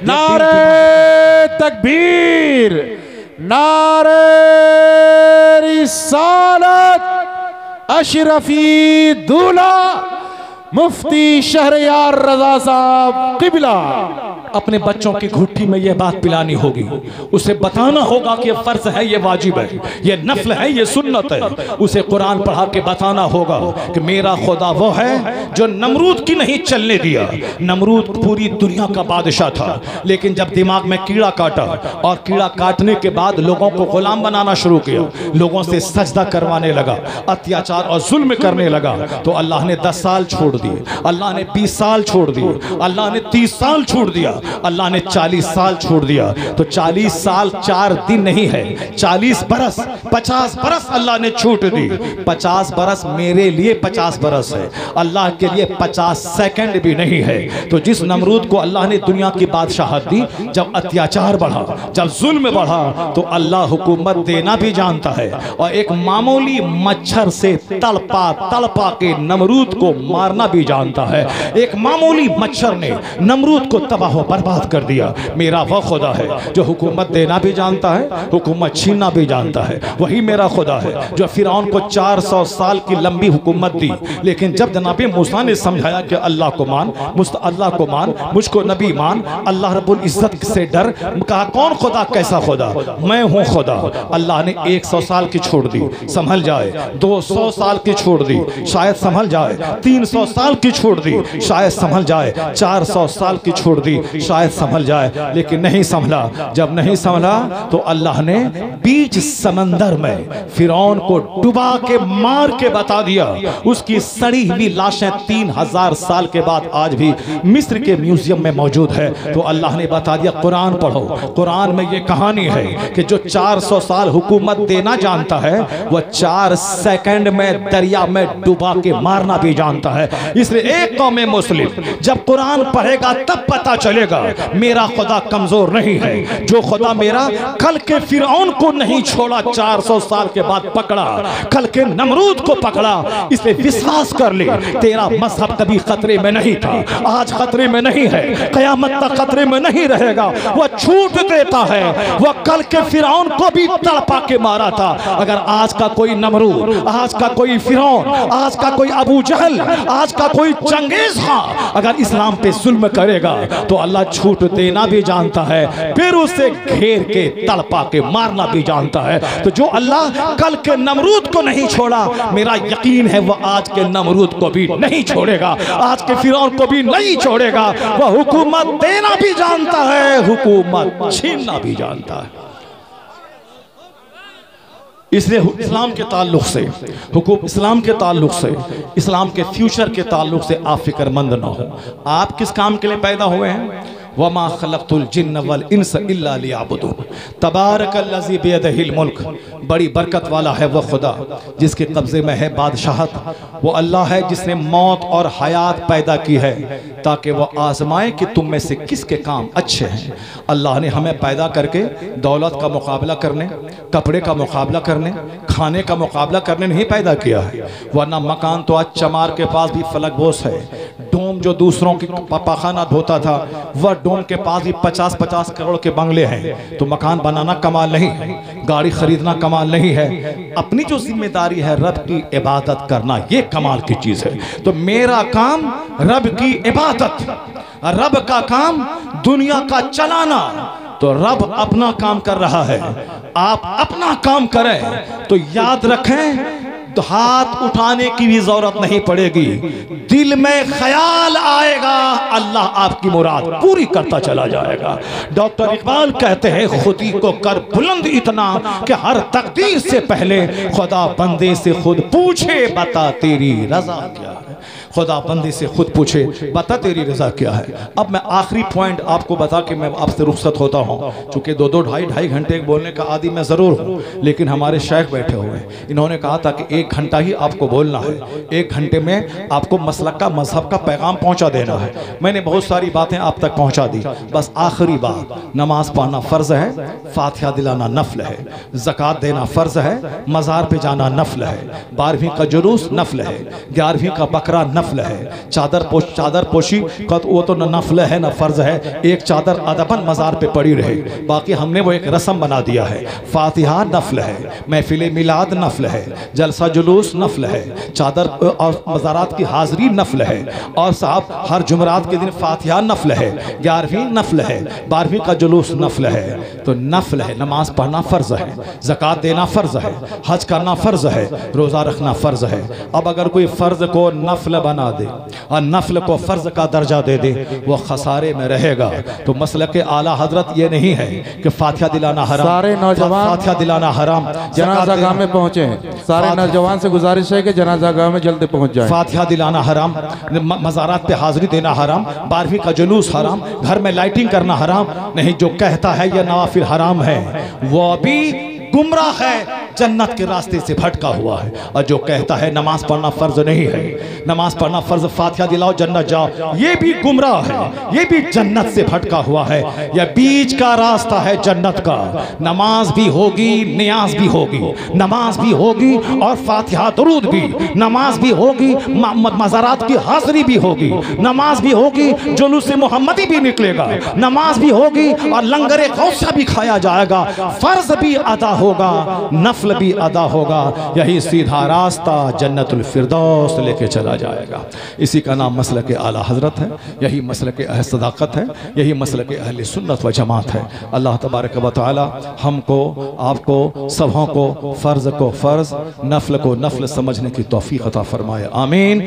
नारे तकबीर, नारे रिसालत, अशरफी दूल्हा मुफ्ती शहरयार रजा साहब किबला। अपने बच्चों की घुट्टी में ये बात पिलानी होगी, उसे बताना होगा कि ये फर्ज है, ये वाजिब है, ये नफल है, ये सुन्नत है। उसे कुरान पढ़ा के बताना होगा कि मेरा खुदा वो है जो नमरूद की नहीं चलने दिया। नमरूद पूरी दुनिया का बादशाह था, लेकिन जब दिमाग में कीड़ा काटा और कीड़ा काटने के बाद लोगों को गुलाम बनाना शुरू किया, लोगों से सजदा करवाने लगा, अत्याचार और जुल्म करने लगा, तो अल्लाह ने 10 साल छोड़ दिए, अल्लाह ने 20 साल छोड़ दिए, अल्लाह ने 30 साल छोड़ दिया, अल्लाह ने 40 साल छोड़ दिया। तो 40 साल 4 दिन नहीं है, 40 बरस 50 बरस अल्लाह ने छूट दी। 50 बरस मेरे लिए 50 बरस है, अल्लाह के लिए 50 सेकंड भी नहीं है। तो जिस नमरूद को अल्लाह ने दुनिया की बादशाहत दी, जब अत्याचार बढ़ा, जब जुल्म बढ़ा, तो अल्लाह हुकूमत देना भी जानता है। और एक मामूली मच्छर से तड़पा तड़पा के नमरूद को मारना भी जानता है। एक मामूली मच्छर ने नमरूद को तबाह बर्बाद कर दिया। मेरा वह खुदा है जो हुकूमत देना भी जानता है, हुकूमत छीनना भी जानता है। वही मेरा खुदा है जो फिरौन को 400 साल की लंबी हुकूमत दी, लेकिन जब जनाबे मूसा ने समझाया कि अल्लाह को मान, मुझको नबी मान, अल्लाह रब्बुल इज्जत से डर, कहा कौन खुदा, कैसा खुदा, मैं हूँ खुदा। अल्लाह ने 100 साल की छोड़ दी, संभल जाए, 200 साल की छोड़ दी, शायद संभल जाए, 300 साल की छोड़ दी, शायद संभल जाए, 400 साल की छोड़ दी, शायद संभल जाए, लेकिन नहीं संभला। जब नहीं संभला तो अल्लाह ने बीच समंदर में फिरौन को डुबा के मार के बता दिया। उसकी सड़ी हुई लाशें 3000 साल के बाद आज भी मिस्र के म्यूजियम में मौजूद है। तो अल्लाह ने बता दिया, कुरान पढ़ो, कुरान में ये कहानी है कि जो 400 साल हुकूमत देना जानता है, वह 4 सेकंड में दरिया में डुबा के मारना भी जानता है। इसलिए एक कौम मुस्लिम जब कुरान पढ़ेगा तब पता चलेगा मेरा खुदा कमजोर नहीं है। जो खुदा मेरा कल के फिरौन को नहीं छोड़ा, 400 साल के बाद पकड़ा, कल के नमरूद को पकड़ा, इसलिए विश्वास कर ले तेरा मजहब कभी खतरे में नहीं था, आज खतरे में नहीं है, कयामत तक खतरे में नहीं रहेगा। वह छूट देता है, वह कल के फिरौन को भी तड़पा के मारा था। अगर आज का कोई नमरूद, आज का कोई फिरौन, आज का कोई अबू जहल, आज का कोई चंगेज खान अगर इस्लाम पे जुल्म करेगा तो अल्लाह छूट देना भी जानता है, फिर उसे घेर के तड़पा के मारना भी जानता है। तो जो अल्लाह कल के नमरूद को नहीं छोड़ा, मेरा यकीन है वह आज के नमरूद को भी नहीं छोड़ेगा, आज के फिरौन को भी नहीं छोड़ेगा। वह हुकूमत देना भी जानता है, हुकूमत छीनना भी जानता है। इसलिए इस्लाम के ताल्लुक से, इस्लाम के ताल्लुक से, इस्लाम के फ्यूचर के ताल्लुक से आप फिक्रमंद ना हो। आप किस काम के लिए पैदा हुए हैं? वमा खलक़तुल जिन्न वल इंस इल्ला लियअबुदून। तबारकल्लज़ी बियदिहिल मुल्क। बड़ी बरकत वाला है वह खुदा जिसके कब्जे में है बादशाहत। वो अल्लाह है जिसने मौत और हयात पैदा की है ताकि वह आजमाए कि तुम में से किसके काम अच्छे हैं। अल्लाह ने हमें पैदा करके दौलत का मुकाबला करने, कपड़े का मुकाबला करने, खाने का मुकाबला करने नहीं पैदा किया है। वरना मकान तो आज चमार के पास भी फलकबोस है। डोम जो दूसरों की पाखाना धोता था, वह डोम के पास भी 50-50 करोड़ के बंगले हैं। तो मकान बनाना कमाल नहीं है, गाड़ी खरीदना कमाल नहीं है, अपनी जो जिम्मेदारी है रब की इबादत करना, ये कमाल की चीज है। तो मेरा काम रब की इबादत, रब का काम दुनिया का चलाना। तो रब अपना काम कर रहा है, आप अपना काम करें तो याद रखें तो हाथ उठाने की भी जरूरत नहीं पड़ेगी। दिल में ख्याल आएगा, अल्लाह आपकी मुराद पूरी करता चला जाएगा। डॉक्टर इकबाल कहते हैं, खुदी को कर बुलंद इतना कि हर तकदीर से पहले खुदा बंदे से खुद पूछे, बता तेरी रजा क्या है। खुदा बंदे से खुद पूछे, बता तेरी रजा क्या है। अब मैं आखिरी पॉइंट आपको बता के मैं आपसे रुखसत होता हूँ, चूंकि 2-2 ढाई घंटे बोलने का आदि मैं जरूर हूँ, लेकिन हमारे शेख बैठे हुए हैं, इन्होंने कहा था कि 1 घंटा ही आपको बोलना है, 1 घंटे में आपको मसलक का, मजहब का पैगाम पहुंचा देना है। मैंने बहुत सारी बातें आप तक पहुंचा दी। बस आखिरी बात, नमाज पढ़ना फर्ज है, फातिहा दिलाना नफल है, ज़कात देना फर्ज है, मज़ार पे जाना नफल है, 12वीं का जुलूस नफल है, 11वीं का बकरा नफल है। चादर पोशी का वो तो न नफल है न फर्ज है, एक चादर अदबन मज़ार पे पड़ी रहे, बाकी हमने वो एक रस्म बना दिया है। फातिहा नफल है, महफिल मिलाद नफल है, जलसा जुलूस नफल है, चादर और मज़ारात की हाज़री नफल है, और साहब हर जुमरात के दिन फातिहा नफल है, 11वीं नफल है, 12वीं का जुलूस नफल है। तो नफल है, नमाज पढ़ना फ़र्ज है, ज़कात देना फ़र्ज है, हज करना फ़र्ज है, रोज़ा रखना फ़र्ज है। अब अगर कोई फ़र्ज को नफल बना दे और नफल को फ़र्ज का दर्जा दे दे, वो खसारे में रहेगा। तो मसलक आला हजरत ये नहीं है कि फातिहा दिलाना हराम, सारे नौजवान फातिहा दिलाना हराम, जनाजा गाह में पहुंचे हैं। सारे नौजवान से गुजारिश है कि जनाजा गाह में जल्दी पहुंच जाए। फातिहा दिलाना हराम, मज़ारात पे हाज़री देना हराम, 12वीं का जुलूस हराम, घर में लाइटिंग करना हराम नहीं। जो कहता है यह नवाफिल हराम है वो भी गुमराह है, जन्नत के रास्ते से भटका हुआ है। और जो कहता है नमाज पढ़ना फर्ज नहीं है, नमाज पढ़ना फर्ज, फातिहा दिलाओ जन्नत जाओ, ये भी गुमराह है, ये भी जन्नत से भटका हुआ है। यह बीच का रास्ता है जन्नत का। नमाज भी होगी, नियाज भी होगी, नमाज भी होगी और फातिहा दरूद भी, नमाज भी होगी, मज़ारात की हाज़री भी होगी, नमाज भी होगी, जुलूस मोहम्मदी भी निकलेगा, नमाज भी होगी और लंगरे गौसा भी खाया जाएगा, फर्ज भी अदा होगा, नफल भी अदा होगा। यही सीधा रास्ता जन्नतुल फिरदौस लेके चला जाएगा। इसी का नाम मसलक आला हजरत है, यही मसलक अहल सदाकत है, यही मसलक अहल सुन्नत व जमात है। अल्लाह तबारक व तआला हमको, आपको, सबों को फ़र्ज को फ़र्ज, नफल को नफल समझने की तौफीक अता फरमाए। आमीन।